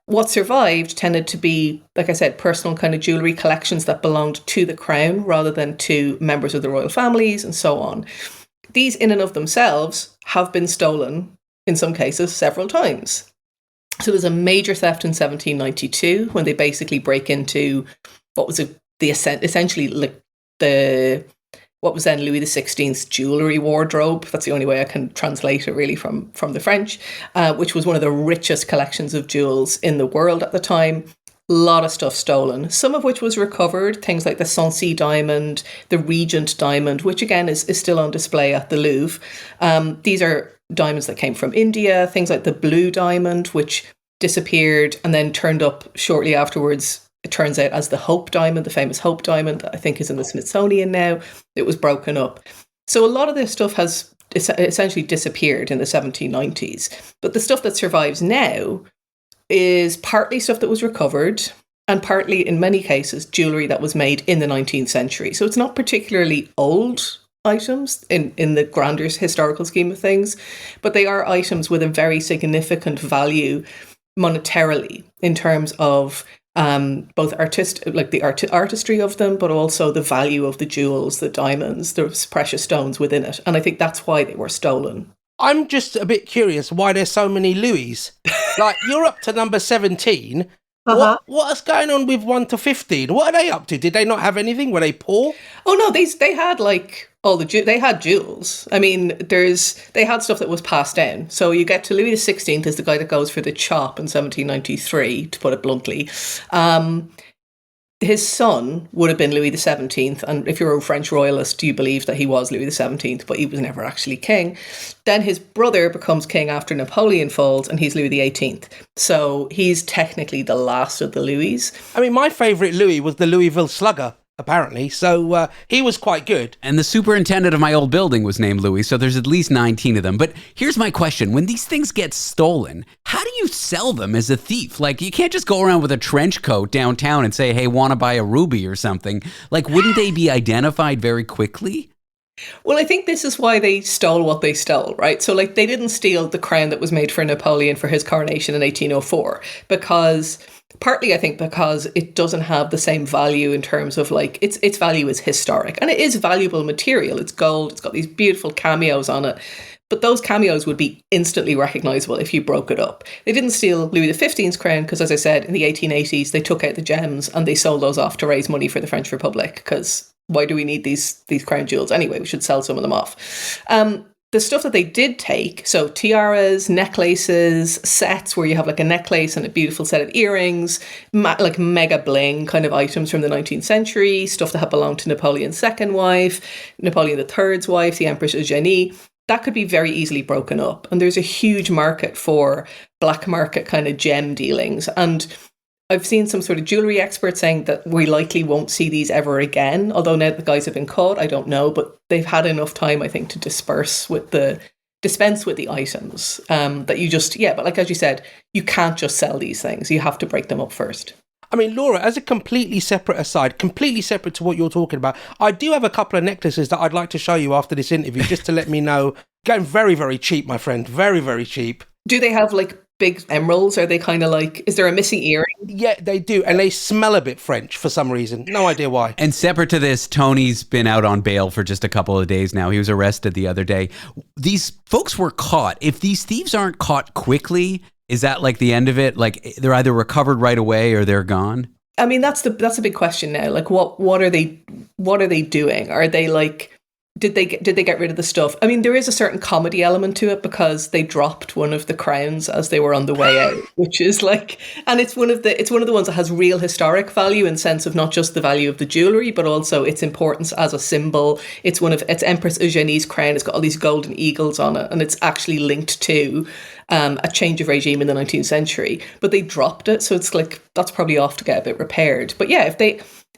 R: What survived tended to be, like I said, personal kind of jewellery collections that belonged to the crown rather than to members of the royal families and so on. These in and of themselves have been stolen in some cases several times. So there's a major theft in 1792 when they basically break into what was essentially like what was then Louis XVI's jewellery wardrobe. That's the only way I can translate it really from the French, which was one of the richest collections of jewels in the world at the time. A lot of stuff stolen, some of which was recovered, things like the Sancy diamond, the Regent diamond, which again is still on display at the Louvre. These are diamonds that came from India, things like the blue diamond, which disappeared and then turned up shortly afterwards, it turns out, as the Hope diamond, the famous Hope diamond that I think is in the Smithsonian now. It was broken up. So a lot of this stuff has essentially disappeared in the 1790s. But the stuff that survives now is partly stuff that was recovered and partly, in many cases, jewellery that was made in the 19th century. So it's not particularly old items in the grander historical scheme of things, but they are items with a very significant value monetarily in terms of both artistry of them, but also the value of the jewels, the diamonds, the precious stones within it. And I think that's why they were stolen.
Q: I'm just a bit curious why there's so many Louis. Like, you're up to number 17. What's going on with 1 to 15? What are they up to? Did they not have anything? Were they poor?
R: Oh no, they had like they had jewels. I mean, they had stuff that was passed down. So you get to Louis XVI is the guy that goes for the chop in 1793, to put it bluntly. His son would have been Louis XVII, and if you're a French royalist, you believe that he was Louis XVII, but he was never actually king. Then his brother becomes king after Napoleon falls, and he's Louis XVIII. So he's technically the last of the Louis.
Q: I mean, my favourite Louis was the Louisville Slugger, apparently, so he was quite good.
E: And the superintendent of my old building was named Louis, so there's at least 19 of them. But here's my question. When these things get stolen, how do you sell them as a thief? Like, you can't just go around with a trench coat downtown and say, hey, want to buy a ruby or something. Like, wouldn't they be identified very quickly?
R: Well, I think this is why they stole what they stole, right? So, like, they didn't steal the crown that was made for Napoleon for his coronation in 1804, because partly, I think, because it doesn't have the same value in terms of, like, its value is historic, and it is valuable material. It's gold. It's got these beautiful cameos on it. But those cameos would be instantly recognizable if you broke it up. They didn't steal Louis XV's crown because, as I said, in the 1880s, they took out the gems and they sold those off to raise money for the French Republic, because why do we need these crown jewels anyway? We should sell some of them off. The stuff that they did take, so tiaras, necklaces, sets where you have like a necklace and a beautiful set of earrings, like mega bling kind of items from the 19th century, stuff that had belonged to Napoleon's second wife, Napoleon III's wife, the Empress Eugénie, that could be very easily broken up. And there's a huge market for black market kind of gem dealings. And I've seen some sort of jewellery experts saying that we likely won't see these ever again. Although now the guys have been caught, I don't know, but they've had enough time, I think, to dispense with the items that you just, but like as you said, you can't just sell these things. You have to break them up first.
Q: I mean, Laura, as a completely separate aside, completely separate to what you're talking about, I do have a couple of necklaces that I'd like to show you after this interview, just to let me know. Going very, very cheap, my friend. Very, very cheap.
R: Do they have like big emeralds? Are they kind of like, is there a missing earring?
Q: Yeah, they do. And they smell a bit French for some reason. No idea why.
E: And separate to this, Tony's been out on bail for just a couple of days now. He was arrested the other day. These folks were caught. If these thieves aren't caught quickly, is that like the end of it? Like they're either recovered right away or they're gone?
R: I mean, that's a big question now. Like what are they doing? Are they like, did they get rid of the stuff? I mean, there is a certain comedy element to it because they dropped one of the crowns as they were on the way out, which is like, and it's one of the ones that has real historic value in sense of not just the value of the jewelry, but also its importance as a symbol. It's Empress Eugénie's crown. It's got all these golden eagles on it, and it's actually linked to a change of regime in the 19th century. But they dropped it, so it's like that's probably off to get a bit repaired. But yeah,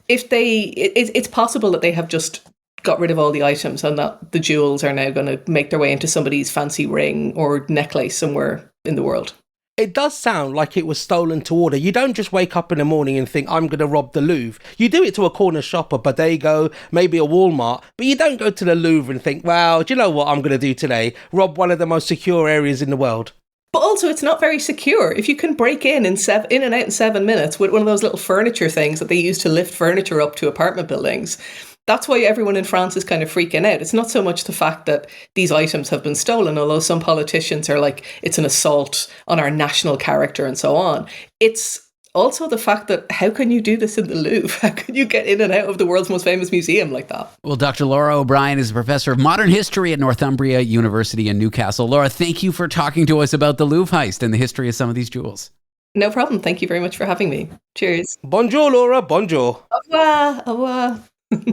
R: it's possible that they have just got rid of all the items and that the jewels are now going to make their way into somebody's fancy ring or necklace somewhere in the world.
Q: It does sound like it was stolen to order. You don't just wake up in the morning and think, I'm going to rob the Louvre. You do it to a corner shop, a bodega, maybe a Walmart, but you don't go to the Louvre and think, well, do you know what I'm going to do today? Rob one of the most secure areas in the world.
R: But also, it's not very secure. If you can break in and out in 7 minutes with one of those little furniture things that they use to lift furniture up to apartment buildings, that's why everyone in France is kind of freaking out. It's not so much the fact that these items have been stolen, although some politicians are like, it's an assault on our national character and so on. It's also the fact that how can you do this in the Louvre? How can you get in and out of the world's most famous museum like that?
E: Well, Dr. Laura O'Brien is a professor of modern history at Northumbria University in Newcastle. Laura, thank you for talking to us about the Louvre heist and the history of some of these jewels.
R: No problem. Thank you very much for having me. Cheers.
Q: Bonjour, Laura. Bonjour.
R: Au revoir. Au revoir.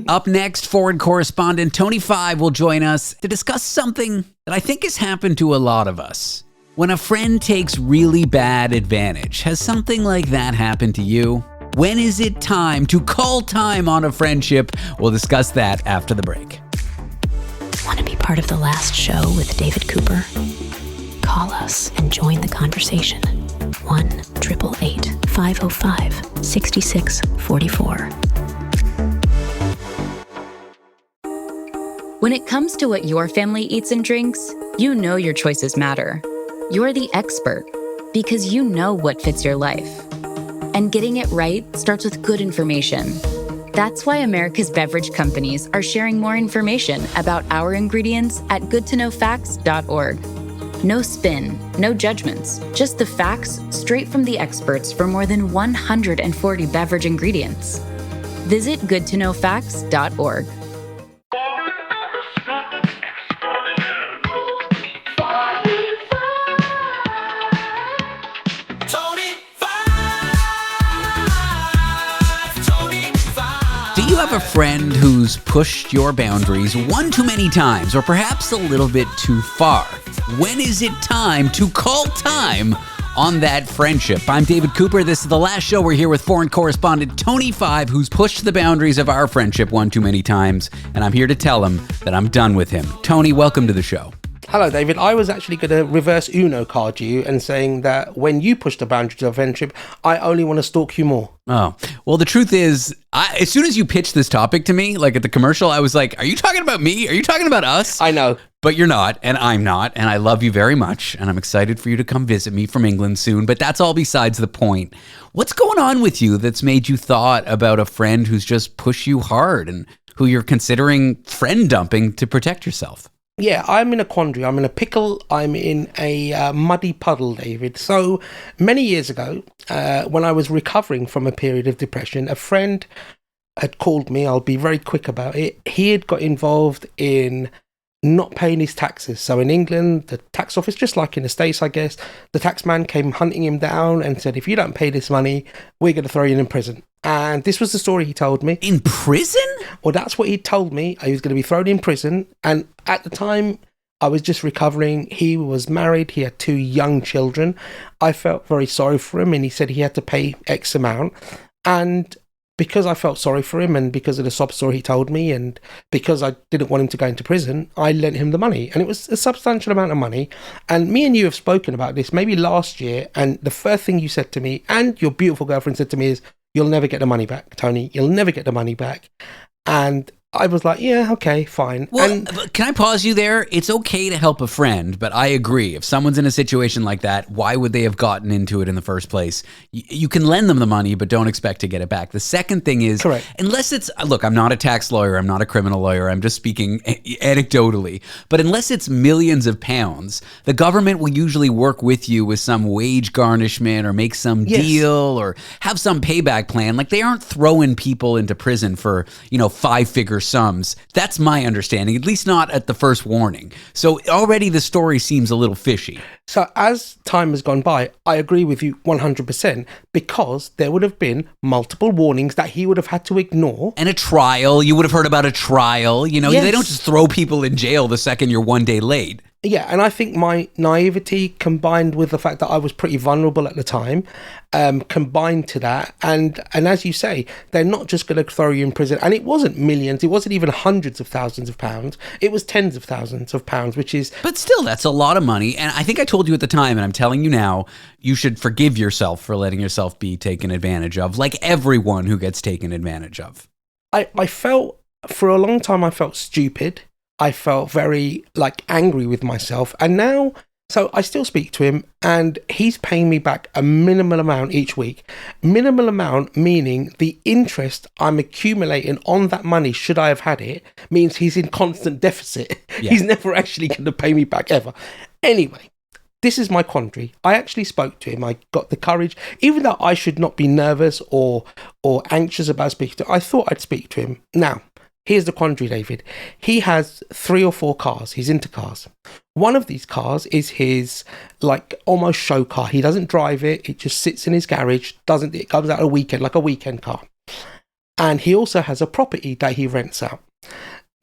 E: Up next, foreign correspondent Tony Five will join us to discuss something that I think has happened to a lot of us. When a friend takes really bad advantage, has something like that happened to you? When is it time to call time on a friendship? We'll discuss that after the break.
D: Want to be part of the last show with David Cooper? Call us and join the conversation. 1-888-505-6644.
S: When it comes to what your family eats and drinks, you know your choices matter. You're the expert because you know what fits your life. And getting it right starts with good information. That's why America's beverage companies are sharing more information about our ingredients at goodtoknowfacts.org. No spin, no judgments, just the facts straight from the experts for more than 140 beverage ingredients. Visit goodtoknowfacts.org.
E: Do you have a friend who's pushed your boundaries one too many times, or perhaps a little bit too far? When is it time to call time on that friendship? I'm David Cooper. This is the last show. We're here with foreign correspondent Tony Five, who's pushed the boundaries of our friendship one too many times, and I'm here to tell him that I'm done with him. Tony, welcome to the show.
Q: Hello, David. I was actually going to reverse Uno card you and saying that when you push the boundaries of friendship, I only want to stalk you more.
E: Oh, well, the truth is, as soon as you pitched this topic to me, like at the commercial, I was like, are you talking about me? Are you talking about us?
Q: I know.
E: But you're not, and I'm not, and I love you very much, and I'm excited for you to come visit me from England soon, but that's all besides the point. What's going on with you that's made you thought about a friend who's just pushed you hard and who you're considering friend dumping to protect yourself?
Q: Yeah, I'm in a quandary. I'm in a pickle. I'm in a muddy puddle, David. So many years ago, when I was recovering from a period of depression, a friend had called me. I'll be very quick about it. He had got involved in not paying his taxes. So in England, the tax office, just like in the States, I guess, the tax man came hunting him down and said, if you don't pay this money, we're going to throw you in prison. And this was the story he told me.
E: In prison?
Q: Well, that's what he told me. He was going to be thrown in prison. And at the time, I was just recovering. He was married. He had 2 young children. I felt very sorry for him. And he said he had to pay X amount. And because I felt sorry for him and because of the sob story he told me and because I didn't want him to go into prison, I lent him the money. And it was a substantial amount of money. And me and you have spoken about this maybe last year. And the first thing you said to me and your beautiful girlfriend said to me is, you'll never get the money back, Tony. You'll never get the money back. And I was like, yeah, okay, fine.
E: Well, can I pause you there? It's okay to help a friend, but I agree. If someone's in a situation like that, why would they have gotten into it in the first place? You can lend them the money, but don't expect to get it back. The second thing is,
Q: correct.
E: Unless it's, look, I'm not a tax lawyer, I'm not a criminal lawyer, I'm just speaking anecdotally, but unless it's millions of pounds, the government will usually work with you with some wage garnishment or make some deal or have some payback plan. Like they aren't throwing people into prison for, 5-figure sums. That's my understanding, at least not at the first warning. So already the story seems a little fishy.
Q: So as time has gone by, I agree with you 100% because there would have been multiple warnings that he would have had to ignore.
E: And a trial. You would have heard about a trial. They don't just throw people in jail the second you're one day late.
Q: Yeah, and I think my naivety combined with the fact that I was pretty vulnerable at the time, combined to that. And as you say, they're not just going to throw you in prison. And it wasn't millions. It wasn't even hundreds of thousands of pounds. It was tens of thousands of pounds, which is...
E: But still, that's a lot of money. And I think I told you at the time, and I'm telling you now, you should forgive yourself for letting yourself be taken advantage of, like everyone who gets taken advantage of.
Q: I felt, for a long time, I felt stupid. I felt very angry with myself. And now, so I still speak to him and he's paying me back a minimal amount each week. Minimal amount meaning the interest I'm accumulating on that money, should I have had it, means he's in constant deficit. Yeah. He's never actually going to pay me back ever. Anyway, this is my quandary. I actually spoke to him. I got the courage, even though I should not be nervous or anxious about speaking to him, I thought I'd speak to him. Now, here's the quandary, David. He has 3 or 4 cars. He's into cars. One of these cars is his, almost show car. He doesn't drive it. It just sits in his garage. It comes out a weekend, like a weekend car. And he also has a property that he rents out.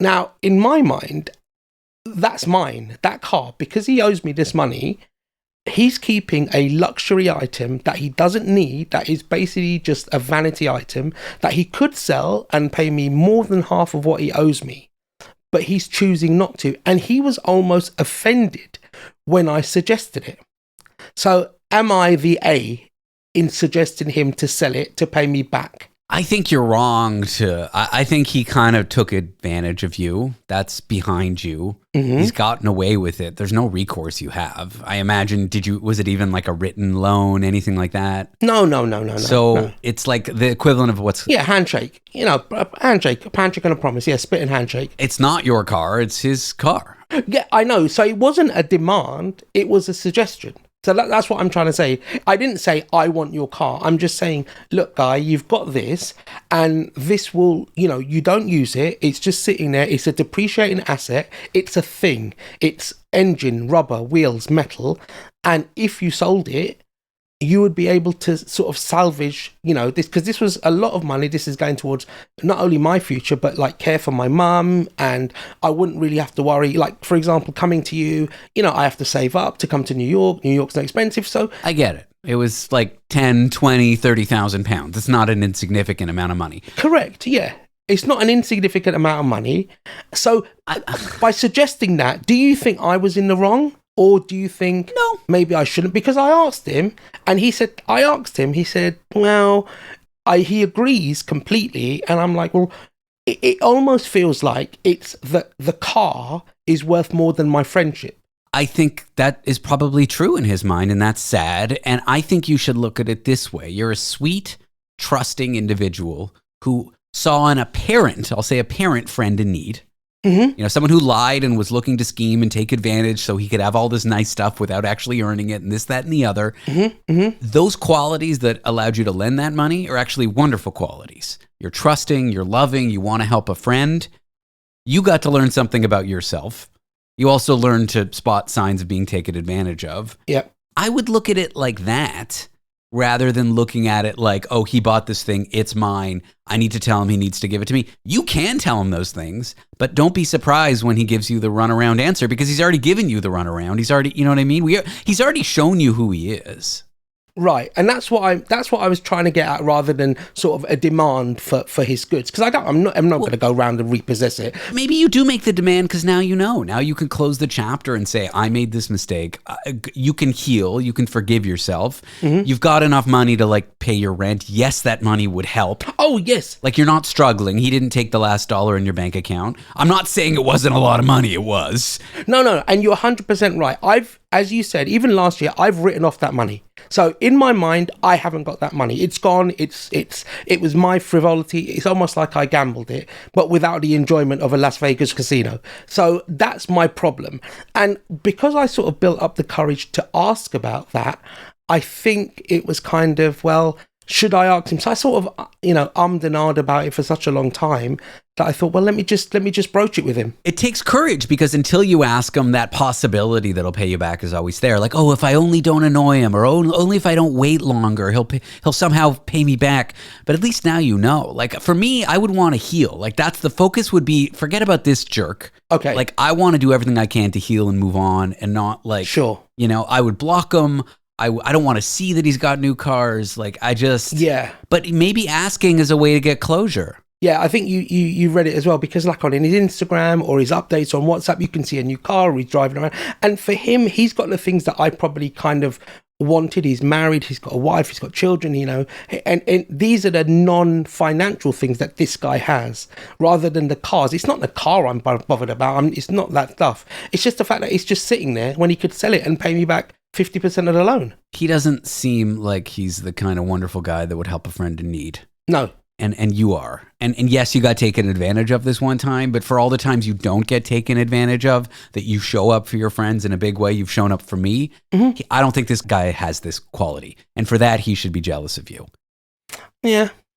Q: Now, in my mind, that's mine, that car. Because he owes me this money, he's keeping a luxury item that he doesn't need, that is basically just a vanity item that he could sell and pay me more than half of what he owes me. But he's choosing not to. And he was almost offended when I suggested it. So am I the A in suggesting him to sell it to pay me back?
E: I think you're wrong I think he kind of took advantage of you. That's behind you. Mm-hmm. He's gotten away with it. There's no recourse you have. I imagine, was it even like a written loan, anything like that?
Q: No.
E: So it's like the equivalent of what's...
Q: Yeah, handshake. Handshake and a promise. Yeah, spit and handshake.
E: It's not your car, it's his car.
Q: Yeah, I know. So it wasn't a demand, it was a suggestion. So that's what I'm trying to say. I didn't say, I want your car. I'm just saying, look, guy, you've got this, and this will, you don't use it. It's just sitting there. It's a depreciating asset. It's a thing. It's engine, rubber, wheels, metal. And if you sold it, you would be able to sort of salvage, this, because this was a lot of money. This is going towards not only my future, but care for my mum. And I wouldn't really have to worry. For example, coming to you, I have to save up to come to New York. New York's not expensive. So
E: I get it. It was like 10, 20, 30,000 pounds. It's not an insignificant amount of money.
Q: Correct. Yeah. It's not an insignificant amount of money. So by suggesting that, do you think I was in the wrong? Or do you think maybe I shouldn't? Because I asked him and he said, well, he agrees completely. And I'm like, well, it almost feels like it's that the car is worth more than my friendship.
E: I think that is probably true in his mind, and that's sad. And I think you should look at it this way. You're a sweet, trusting individual who saw an apparent friend in need. Mm-hmm. You know, someone who lied and was looking to scheme and take advantage so he could have all this nice stuff without actually earning it and this, that, and the other. Mm-hmm. Mm-hmm. Those qualities that allowed you to lend that money are actually wonderful qualities. You're trusting, you're loving, you want to help a friend. You got to learn something about yourself. You also learned to spot signs of being taken advantage of.
Q: Yep.
E: I would look at it like that rather than looking at it like, oh, he bought this thing, it's mine. I need to tell him he needs to give it to me. You can tell him those things, but don't be surprised when he gives you the runaround answer because he's already given you the runaround. He's already, you know what I mean? He's already shown you who he is.
Q: Right, and that's what I was trying to get at, rather than sort of a demand for his goods, because I'm not going to go around and repossess it.
E: Maybe you do make the demand because now you know. Now you can close the chapter and say, I made this mistake. You can heal. You can forgive yourself. Mm-hmm. You've got enough money to like pay your rent. Yes, that money would help.
Q: Oh yes,
E: like you're not struggling. He didn't take the last dollar in your bank account. I'm not saying it wasn't a lot of money. It was. No, and you're 100% right. As you said, even last year, I've written off that money. So in my mind, I haven't got that money. It's gone. It was my frivolity. It's almost like I gambled it, but without the enjoyment of a Las Vegas casino. So that's my problem. And because I sort of built up the courage to ask about that, I think it was kind of, well, should I ask him? So I sort of, ummed and ahed about it for such a long time that I thought, well, let me just broach it with him. It takes courage because until you ask him, that possibility that'll pay you back is always there. Like, oh, if I only don't annoy him, or only if I don't wait longer, he'll somehow pay me back. But at least now you know. Like for me, I would want to heal. Like that's the focus would be, forget about this jerk.
Q: Okay.
E: Like I want to do everything I can to heal and move on, and not like,
Q: sure.
E: I would block him. I don't want to see that he's got new cars. Like
Q: yeah.
E: But maybe asking is a way to get closure.
Q: Yeah, I think you read it as well, because like on his Instagram or his updates on WhatsApp, you can see a new car or he's driving around. And for him, he's got the things that I probably kind of wanted. He's married, he's got a wife, he's got children, and these are the non-financial things that this guy has, rather than the cars. It's not the car I'm bothered about. It's not that stuff. It's just the fact that it's just sitting there when he could sell it and pay me back 50% of the loan.
E: He doesn't seem like he's the kind of wonderful guy that would help a friend in need.
Q: No.
E: And you are. And yes, you got taken advantage of this one time, but for all the times you don't get taken advantage of, that you show up for your friends in a big way, you've shown up for me, mm-hmm. I don't think this guy has this quality. And for that, he should be jealous of you.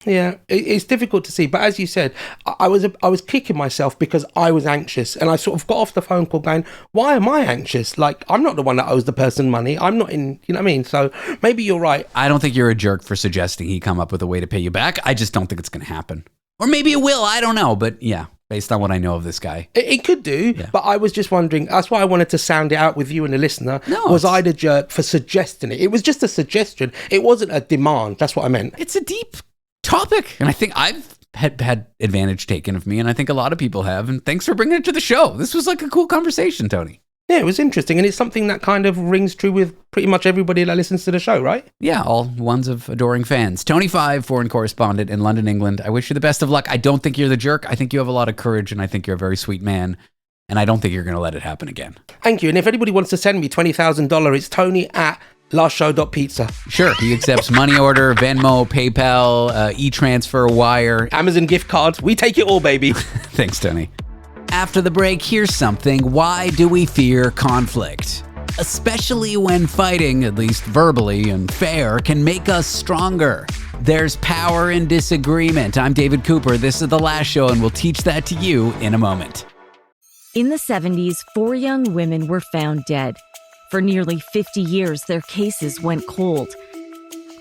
Q: Yeah, it's difficult to see, but as you said, I was kicking myself because I was anxious, and I sort of got off the phone call going, why am I anxious? Like, I'm not the one that owes the person money. I'm not in, you know what I mean? So maybe you're right.
E: I don't think you're a jerk for suggesting he come up with a way to pay you back. I just don't think it's going to happen. Or maybe it will, I don't know, but yeah. Based on what I know of this guy.
Q: It could do, yeah. But I was just wondering, that's why I wanted to sound it out with you and the listener.
E: No,
Q: was I the jerk for suggesting it? It was just a suggestion. It wasn't a demand. That's what I meant.
E: It's a deep topic, and I think I've had advantage taken of me, and I think a lot of people have, and thanks for bringing it to the show. This was like a cool conversation, Tony.
Q: Yeah, it was interesting, and it's something that kind of rings true with pretty much everybody that listens to the show, right?
E: Yeah, all ones of adoring fans. Tony Five, foreign correspondent in London, England. I wish you the best of luck. I don't think you're the jerk. I think you have a lot of courage, and I think you're a very sweet man, and I don't think you're going to let it happen again.
Q: Thank you, and if anybody wants to send me $20,000, it's Tony@LastShow.pizza.
E: Sure, he accepts money order, Venmo, PayPal, e-transfer, wire.
Q: Amazon gift cards. We take it all, baby.
E: Thanks, Tony. After the break, here's something. Why do we fear conflict? Especially when fighting, at least verbally and fair, can make us stronger. There's power in disagreement. I'm David Cooper. This is The Last Show, and we'll teach that to you in a moment.
T: In the 70s, 4 young women were found dead. For nearly 50 years, their cases went cold.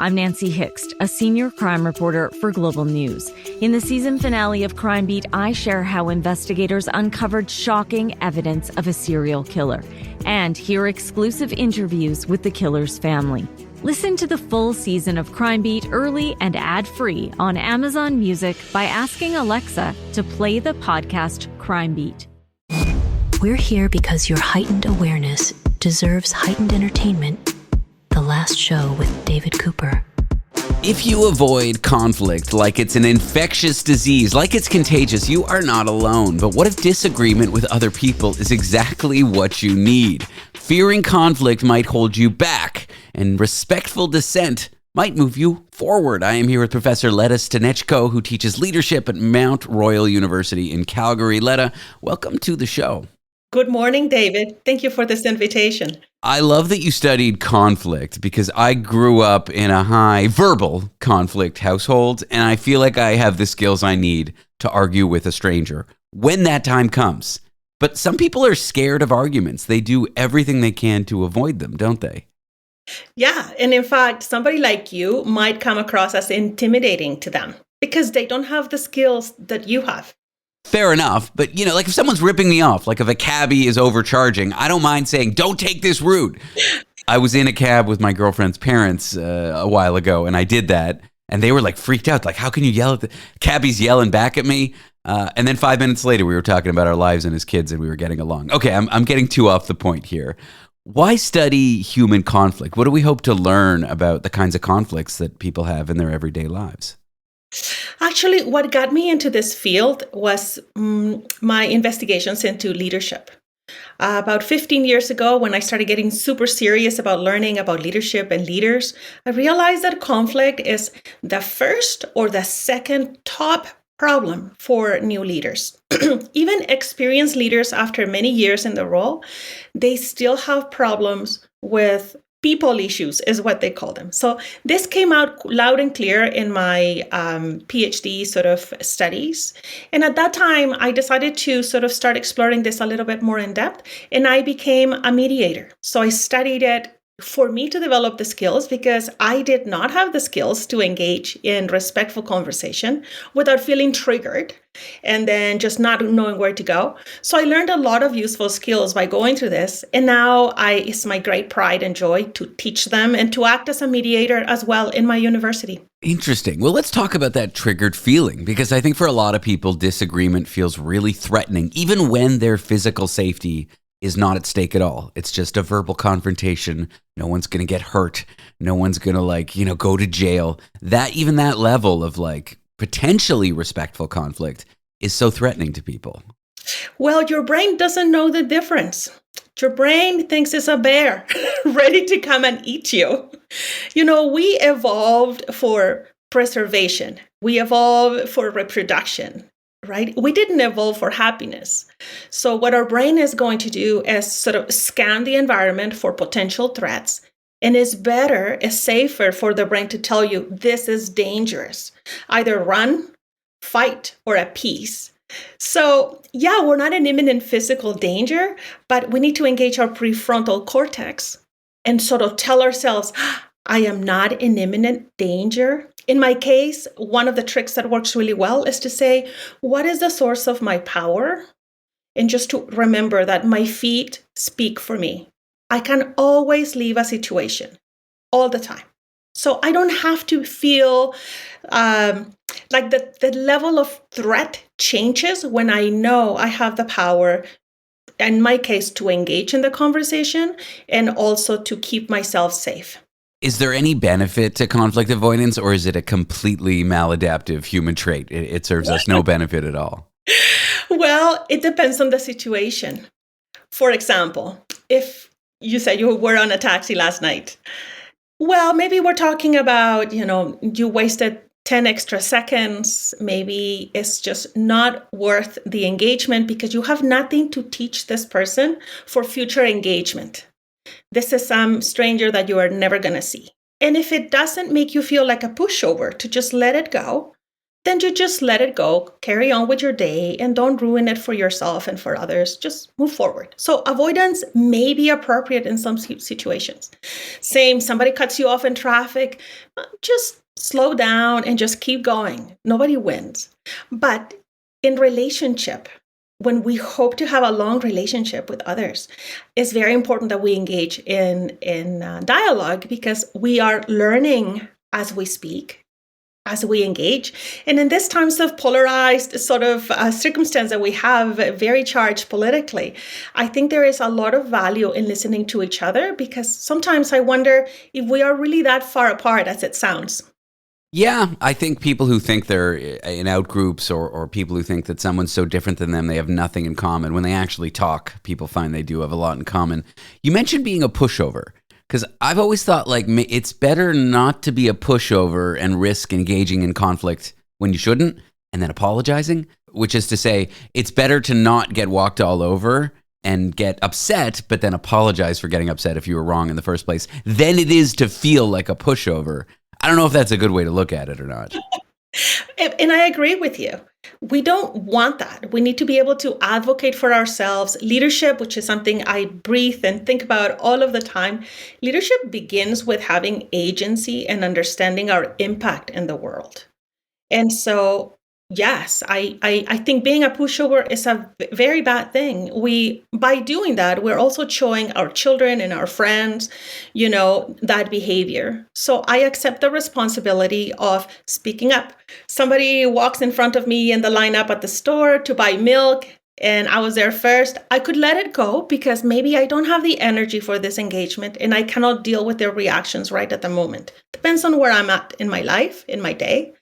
T: I'm Nancy Hixt, a senior crime reporter for Global News. In the season finale of Crime Beat, I share how investigators uncovered shocking evidence of a serial killer and hear exclusive interviews with the killer's family. Listen to the full season of Crime Beat early and ad-free on Amazon Music by asking Alexa to play the podcast Crime Beat.
D: We're here because your heightened awareness deserves heightened entertainment. The Last Show with David Cooper.
E: If you avoid conflict like it's an infectious disease, like it's contagious, you are not alone. But what if disagreement with other people is exactly what you need? Fearing conflict might hold you back, and respectful dissent might move you forward. I am here with Professor Leda Stawnychko, who teaches leadership at Mount Royal University in Calgary. Leda, welcome to the show.
U: Good morning, David. Thank you for this invitation.
E: I love that you studied conflict because I grew up in a high verbal conflict household, and I feel like I have the skills I need to argue with a stranger when that time comes. But some people are scared of arguments. They do everything they can to avoid them, don't they?
U: Yeah, and in fact, somebody like you might come across as intimidating to them because they don't have the skills that you have.
E: Fair enough, but like if someone's ripping me off, like if a cabbie is overcharging, I don't mind saying, don't take this route. I was in a cab with my girlfriend's parents a while ago, and I did that, and they were like freaked out, like, how can you yell at the cabbie's yelling back at me? And then 5 minutes later, we were talking about our lives and as kids, and we were getting along. Okay, I'm getting too off the point here. Why study human conflict? What do we hope to learn about the kinds of conflicts that people have in their everyday lives?
U: Actually, what got me into this field was my investigations into leadership. About 15 years ago, when I started getting super serious about learning about leadership and leaders, I realized that conflict is the first or the second top problem for new leaders. Even experienced leaders, after many years in the role, they still have problems with people issues, is what they call them. So this came out loud and clear in my PhD sort of studies. And at that time, I decided to sort of start exploring this a little bit more in depth. And I became a mediator. So I studied it for me to develop the skills because I did not have the skills to engage in respectful conversation without feeling triggered and then just not knowing where to go. So I learned a lot of useful skills by going through this. And now it's my great pride and joy to teach them and to act as a mediator as well in my university.
E: Interesting. Well, let's talk about that triggered feeling, because I think for a lot of people, disagreement feels really threatening, even when their physical safety is not at stake at all. It's just a verbal confrontation. No one's going to get hurt. No one's going to go to jail. Even that level of potentially respectful conflict is so threatening to people.
U: Well, your brain doesn't know the difference. Your brain thinks it's a bear ready to come and eat you. We evolved for preservation. We evolved for reproduction. Right? We didn't evolve for happiness. So what our brain is going to do is sort of scan the environment for potential threats. And it's safer for the brain to tell you this is dangerous. Either run, fight, or appease. So yeah, we're not in imminent physical danger, but we need to engage our prefrontal cortex and sort of tell ourselves, I am not in imminent danger. In my case, one of the tricks that works really well is to say, what is the source of my power? And just to remember that my feet speak for me. I can always leave a situation all the time. So I don't have to feel like the level of threat changes when I know I have the power, in my case, to engage in the conversation and also to keep myself safe.
E: Is there any benefit to conflict avoidance, or is it a completely maladaptive human trait? It serves us no benefit at all.
U: Well, it depends on the situation. For example, if you said you were on a taxi last night, well, maybe we're talking about, you wasted 10 extra seconds. Maybe it's just not worth the engagement because you have nothing to teach this person for future engagement. This is some stranger that you are never going to see. And if it doesn't make you feel like a pushover to just let it go, then you just let it go, carry on with your day, and don't ruin it for yourself and for others. Just move forward. So avoidance may be appropriate in some situations. Same, somebody cuts you off in traffic, just slow down and just keep going. Nobody wins. But in relationship, when we hope to have a long relationship with others, it's very important that we engage in dialogue, because we are learning as we speak, as we engage. And in this times of polarized sort of circumstance that we have, very charged politically, I think there is a lot of value in listening to each other, because sometimes I wonder if we are really that far apart as it sounds.
E: Yeah, I think people who think they're in out groups, or people who think that someone's so different than them, they have nothing in common. When they actually talk, people find they do have a lot in common. You mentioned being a pushover, because I've always thought like it's better not to be a pushover and risk engaging in conflict when you shouldn't and then apologizing, which is to say it's better to not get walked all over and get upset, but then apologize for getting upset if you were wrong in the first place, than it is to feel like a pushover. I don't know if that's a good way to look at it or not.
U: And I agree with you. We don't want that. We need to be able to advocate for ourselves. Leadership, which is something I breathe and think about all of the time, leadership begins with having agency and understanding our impact in the world. And so, yes, I think being a pushover is a very bad thing. By doing that, we're also showing our children and our friends, that behavior. So I accept the responsibility of speaking up. Somebody walks in front of me in the lineup at the store to buy milk, and I was there first. I could let it go because maybe I don't have the energy for this engagement and I cannot deal with their reactions right at the moment. Depends on where I'm at in my life, in my day.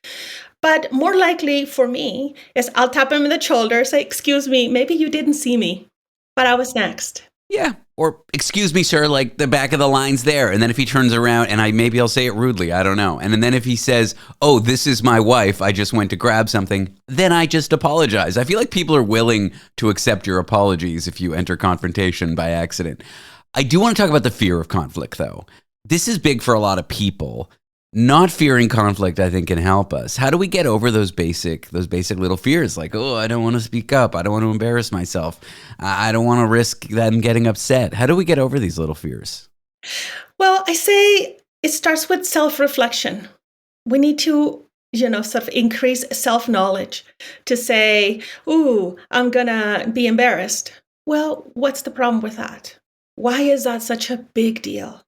U: But more likely for me is I'll tap him in the shoulder, say, "Excuse me, maybe you didn't see me, but I was next."
E: Yeah. Or, "Excuse me, sir, like the back of the line's there." And then if he turns around and maybe I'll say it rudely, I don't know. And then if he says, "Oh, this is my wife, I just went to grab something," then I just apologize. I feel like people are willing to accept your apologies if you enter confrontation by accident. I do want to talk about the fear of conflict, though. This is big for a lot of people. Not fearing conflict, I think, can help us. How do we get over those basic little fears? Like, oh, I don't want to speak up. I don't want to embarrass myself. I don't want to risk them getting upset. How do we get over these little fears?
U: Well, I say it starts with self-reflection. We need to, sort of increase self-knowledge to say, "Ooh, I'm going to be embarrassed." Well, what's the problem with that? Why is that such a big deal?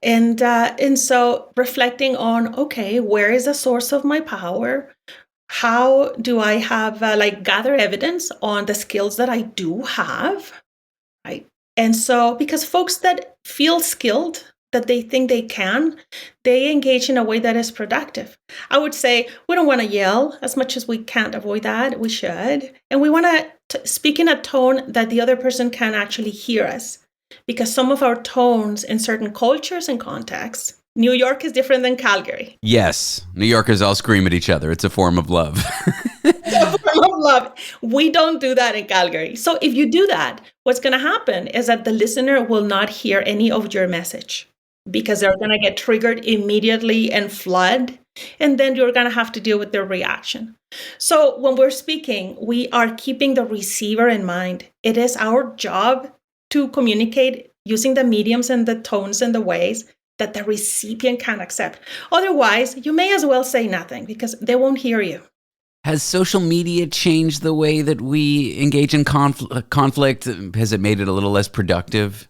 U: And so reflecting on, okay, where is the source of my power? How do I have gather evidence on the skills that I do have, right? And so because folks that feel skilled, that they think they engage in a way that is productive. I would say we don't want to yell as much as we can't avoid that. We should. And we want to speak in a tone that the other person can actually hear us. Because some of our tones in certain cultures and contexts, New York is different than Calgary.
E: Yes, New Yorkers all scream at each other. It's a form of love.
U: It's a form of love. We don't do that in Calgary. So if you do that, what's going to happen is that the listener will not hear any of your message because they're going to get triggered immediately and flood. And then you're going to have to deal with their reaction. So when we're speaking, we are keeping the receiver in mind. It is our job to communicate using the mediums and the tones and the ways that the recipient can accept. Otherwise, you may as well say nothing because they won't hear you.
E: Has social media changed the way that we engage in conflict? Has it made it a little less productive?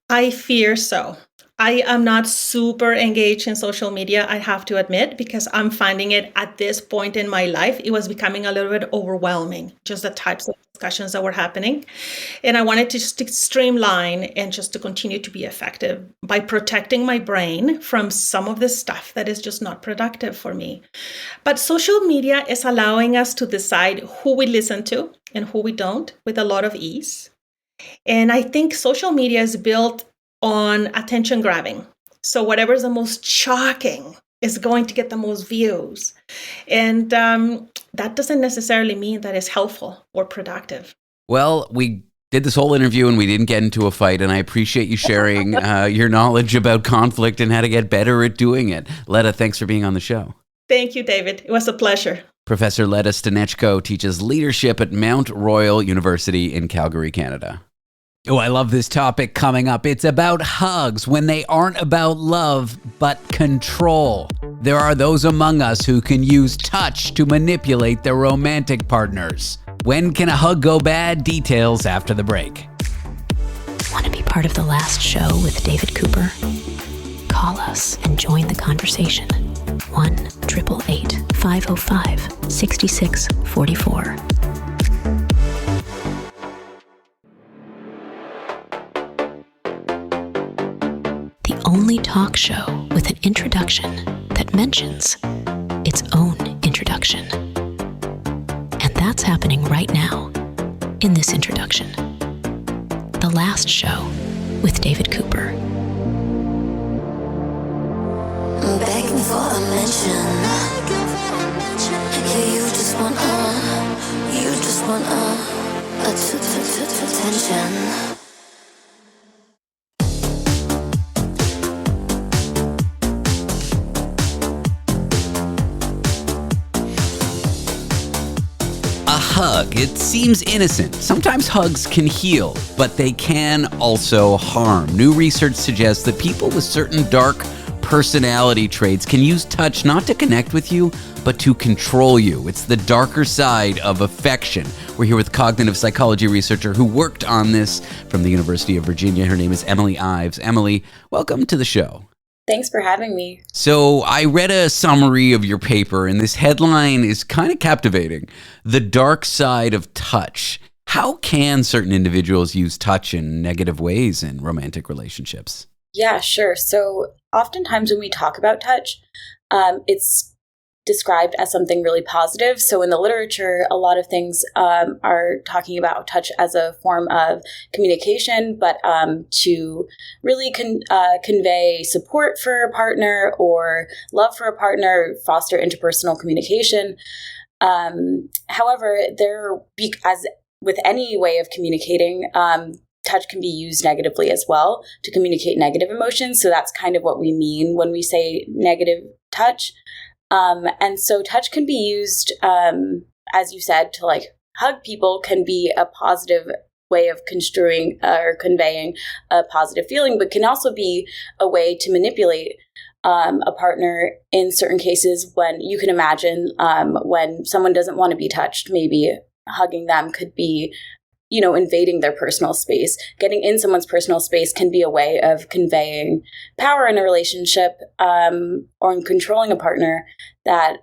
U: I fear so. I am not super engaged in social media, I have to admit, because I'm finding it at this point in my life, it was becoming a little bit overwhelming, just the types of discussions that were happening. And I wanted to just streamline and just to continue to be effective by protecting my brain from some of the stuff that is just not productive for me. But social media is allowing us to decide who we listen to and who we don't with a lot of ease. And I think social media is built on attention grabbing. So whatever is the most shocking is going to get the most views. And that doesn't necessarily mean that it's helpful or productive.
E: Well, we did this whole interview and we didn't get into a fight, and I appreciate you sharing your knowledge about conflict and how to get better at doing it. Leda, thanks for being on the show.
U: Thank you, David. It was a pleasure.
E: Professor Leda Stawnychko teaches leadership at Mount Royal University in Calgary, Canada. Oh, I love this topic coming up. It's about hugs when they aren't about love, but control. There are those among us who can use touch to manipulate their romantic partners. When can a hug go bad? Details after the break.
D: Want to be part of the last show with David Cooper? Call us and join the conversation. 1-888-505-6644. The only talk show with an introduction that mentions its own introduction. And that's happening right now in this introduction. The last show with David Cooper.
B: Begging for a mention. Yeah, you just want attention.
E: A hug, it seems innocent. Sometimes hugs can heal, but they can also harm. New research suggests that people with certain dark personality traits can use touch not to connect with you, but to control you. It's the darker side of affection. We're here with cognitive psychology researcher who worked on this from the University of Virginia. Her name is Emily Ives. Emily, welcome to the show.
V: Thanks for having me.
E: So I read a summary of your paper, and this headline is kind of captivating. The dark side of touch. How can certain individuals use touch in negative ways in romantic relationships?
V: Yeah, sure. So oftentimes when we talk about touch, it's described as something really positive. So in the literature, a lot of things are talking about touch as a form of communication, but to really convey support for a partner or love for a partner, foster interpersonal communication. However, as with any way of communicating, touch can be used negatively as well to communicate negative emotions. So that's kind of what we mean when we say negative touch. And so touch can be used, as you said, to like hug people can be a positive way of construing or conveying a positive feeling, but can also be a way to manipulate a partner in certain cases. When you can imagine when someone doesn't want to be touched, maybe hugging them could be invading their personal space. Getting in someone's personal space can be a way of conveying power in a relationship or in controlling a partner that,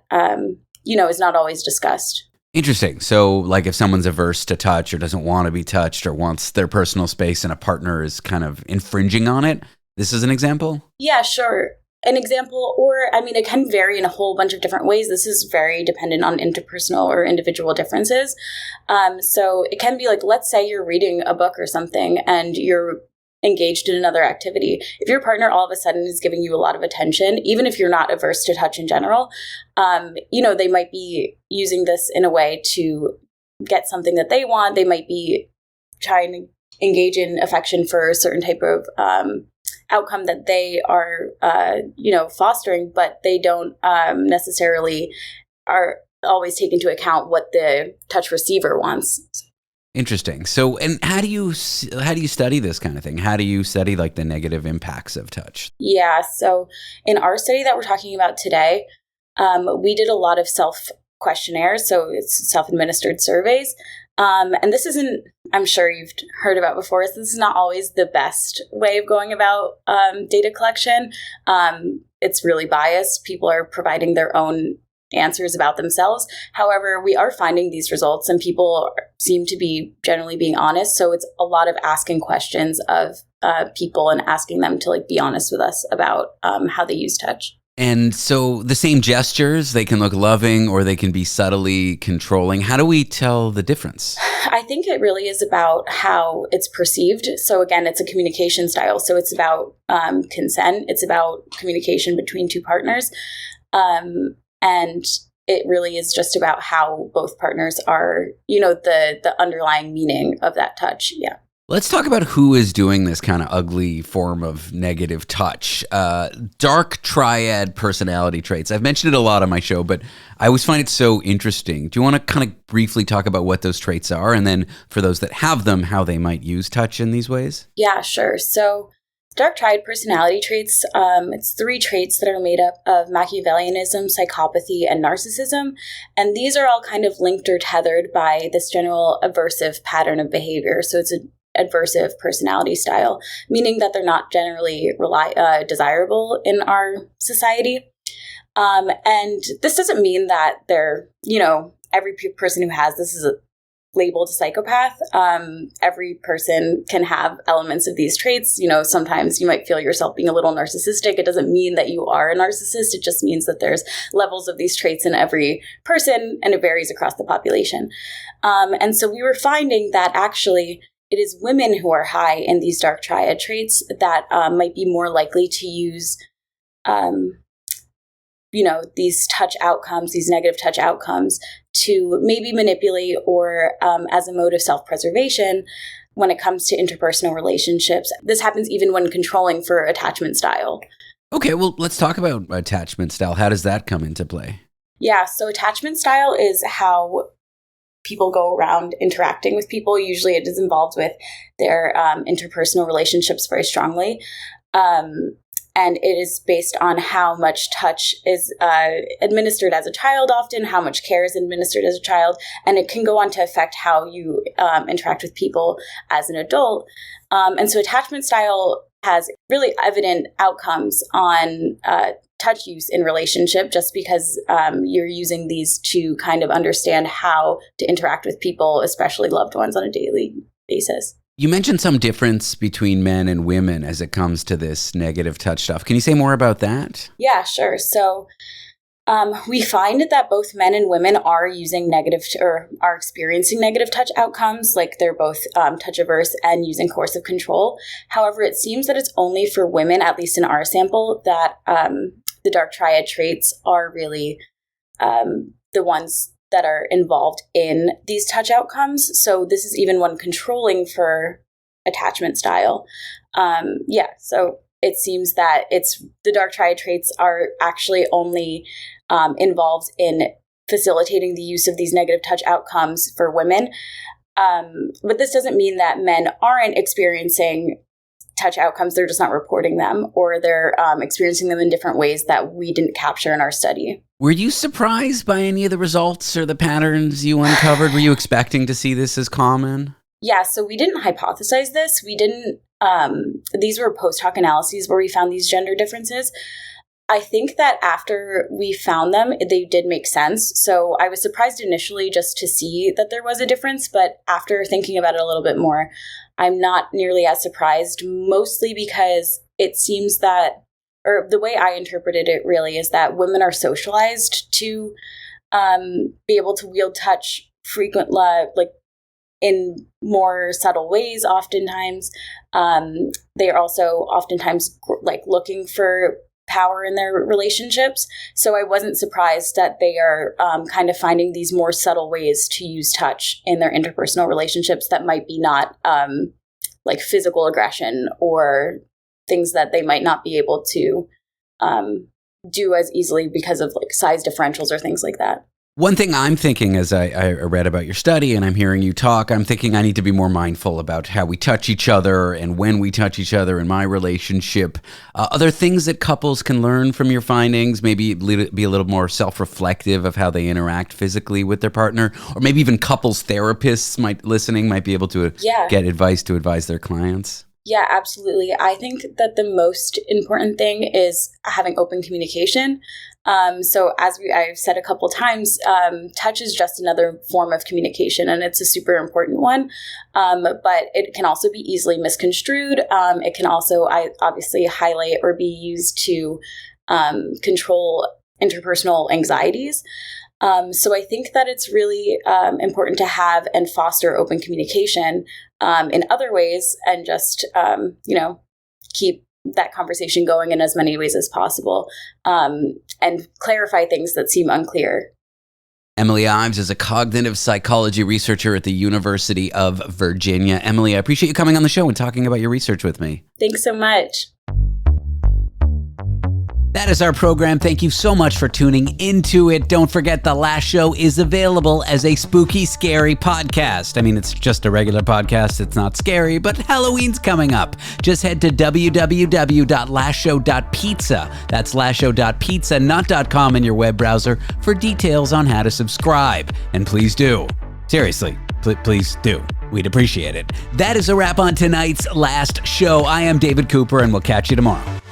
V: is not always discussed.
E: Interesting. So, like if someone's averse to touch or doesn't want to be touched or wants their personal space and a partner is kind of infringing on it, this is an example?
V: Yeah, sure. An example, or it can vary in a whole bunch of different ways. This is very dependent on interpersonal or individual differences. So it can be like, let's say you're reading a book or something and you're engaged in another activity. If your partner all of a sudden is giving you a lot of attention, even if you're not averse to touch in general, they might be using this in a way to get something that they want. They might be trying to engage in affection for a certain type of outcome that they are, fostering, but they don't necessarily are always take into account what the touch receiver wants.
E: Interesting. So, and how do you study this kind of thing? How do you study like the negative impacts of touch?
V: Yeah. So in our study that we're talking about today, we did a lot of self-questionnaires. So it's self-administered surveys. And this isn't, I'm sure you've heard about before, this is not always the best way of going about data collection. It's really biased. People are providing their own answers about themselves. However, we are finding these results and people seem to be generally being honest. So it's a lot of asking questions of people and asking them to be honest with us about how they use touch.
E: And so the same gestures, they can look loving or they can be subtly controlling. How do we tell the difference?
V: I think it really is about how it's perceived. So again, it's a communication style. So it's about consent. It's about communication between two partners. And it really is just about how both partners are, the underlying meaning of that touch. Yeah.
E: Let's talk about who is doing this kind of ugly form of negative touch. Dark triad personality traits. I've mentioned it a lot on my show, but I always find it so interesting. Do you want to kind of briefly talk about what those traits are? And then for those that have them, how they might use touch in these ways?
V: Yeah, sure. So dark triad personality traits, it's 3 traits that are made up of Machiavellianism, psychopathy, and narcissism. And these are all kind of linked or tethered by this general aversive pattern of behavior. So it's an adversive personality style, meaning that they're not generally desirable in our society. And this doesn't mean that they're, every person who has this is labeled a psychopath. Every person can have elements of these traits. Sometimes you might feel yourself being a little narcissistic. It doesn't mean that you are a narcissist. It just means that there's levels of these traits in every person, and it varies across the population. And so we were finding that actually it is women who are high in these dark triad traits that might be more likely to use these touch outcomes, these negative touch outcomes, to maybe manipulate or as a mode of self-preservation when it comes to interpersonal relationships. This happens even when controlling for attachment style.
E: Okay, well, let's talk about attachment style. How does that come into play?
V: Yeah, so attachment style is how people go around interacting with people. Usually it is involved with their interpersonal relationships very strongly. And it is based on how much touch is administered as a child often, how much care is administered as a child, and it can go on to affect how you interact with people as an adult. And so attachment style has really evident outcomes on touch use in relationship, just because you're using these to kind of understand how to interact with people, especially loved ones, on a daily basis.
E: You mentioned some difference between men and women as it comes to this negative touch stuff. Can you say more about that?
V: Yeah, sure. So we find that both men and women are using or are experiencing negative touch outcomes, like they're both touch averse and using coercive control. However, it seems that it's only for women, at least in our sample, that the dark triad traits are really the ones that are involved in these touch outcomes. So this is even when controlling for attachment style. So it seems that the dark triad traits are actually only involved in facilitating the use of these negative touch outcomes for women. But this doesn't mean that men aren't experiencing touch outcomes. They're just not reporting them, or they're experiencing them in different ways that we didn't capture in our study.
E: Were you surprised by any of the results or the patterns you uncovered? Were you expecting to see this as common?
V: Yeah, so we didn't hypothesize this. We didn't, these were post hoc analyses where we found these gender differences. I think that after we found them, they did make sense. So I was surprised initially just to see that there was a difference, but after thinking about it a little bit more, I'm not nearly as surprised, mostly because it seems that, or the way I interpreted it really, is that women are socialized to be able to wield touch like in more subtle ways oftentimes. They are also oftentimes like looking for power in their relationships. So I wasn't surprised that they are kind of finding these more subtle ways to use touch in their interpersonal relationships that might be not like physical aggression or things that they might not be able to do as easily because of like size differentials or things like that.
E: One thing I'm thinking as I read about your study and I'm hearing you talk, I'm thinking I need to be more mindful about how we touch each other and when we touch each other in my relationship. Other things that couples can learn from your findings, maybe be a little more self-reflective of how they interact physically with their partner, or maybe even couples therapists might be able to get advice to advise their clients.
V: Yeah, absolutely. I think that the most important thing is having open communication. So as I've said a couple times, touch is just another form of communication, and it's a super important one. But it can also be easily misconstrued. It can also obviously highlight or be used to control interpersonal anxieties. So I think that it's really important to have and foster open communication in other ways, and just, keep that conversation going in as many ways as possible, and clarify things that seem unclear.
E: Emily Ives is a cognitive psychology researcher at the University of Virginia. Emily, I appreciate you coming on the show and talking about your research with me.
V: Thanks so much.
E: That is our program. Thank you so much for tuning into it. Don't forget the last show is available as a spooky, scary podcast. I mean, it's just a regular podcast. It's not scary, but Halloween's coming up. Just head to www.lastshow.pizza. That's lastshow.pizza, not .com in your web browser for details on how to subscribe. And please do. Seriously, please do. We'd appreciate it. That is a wrap on tonight's last show. I am David Cooper, and we'll catch you tomorrow.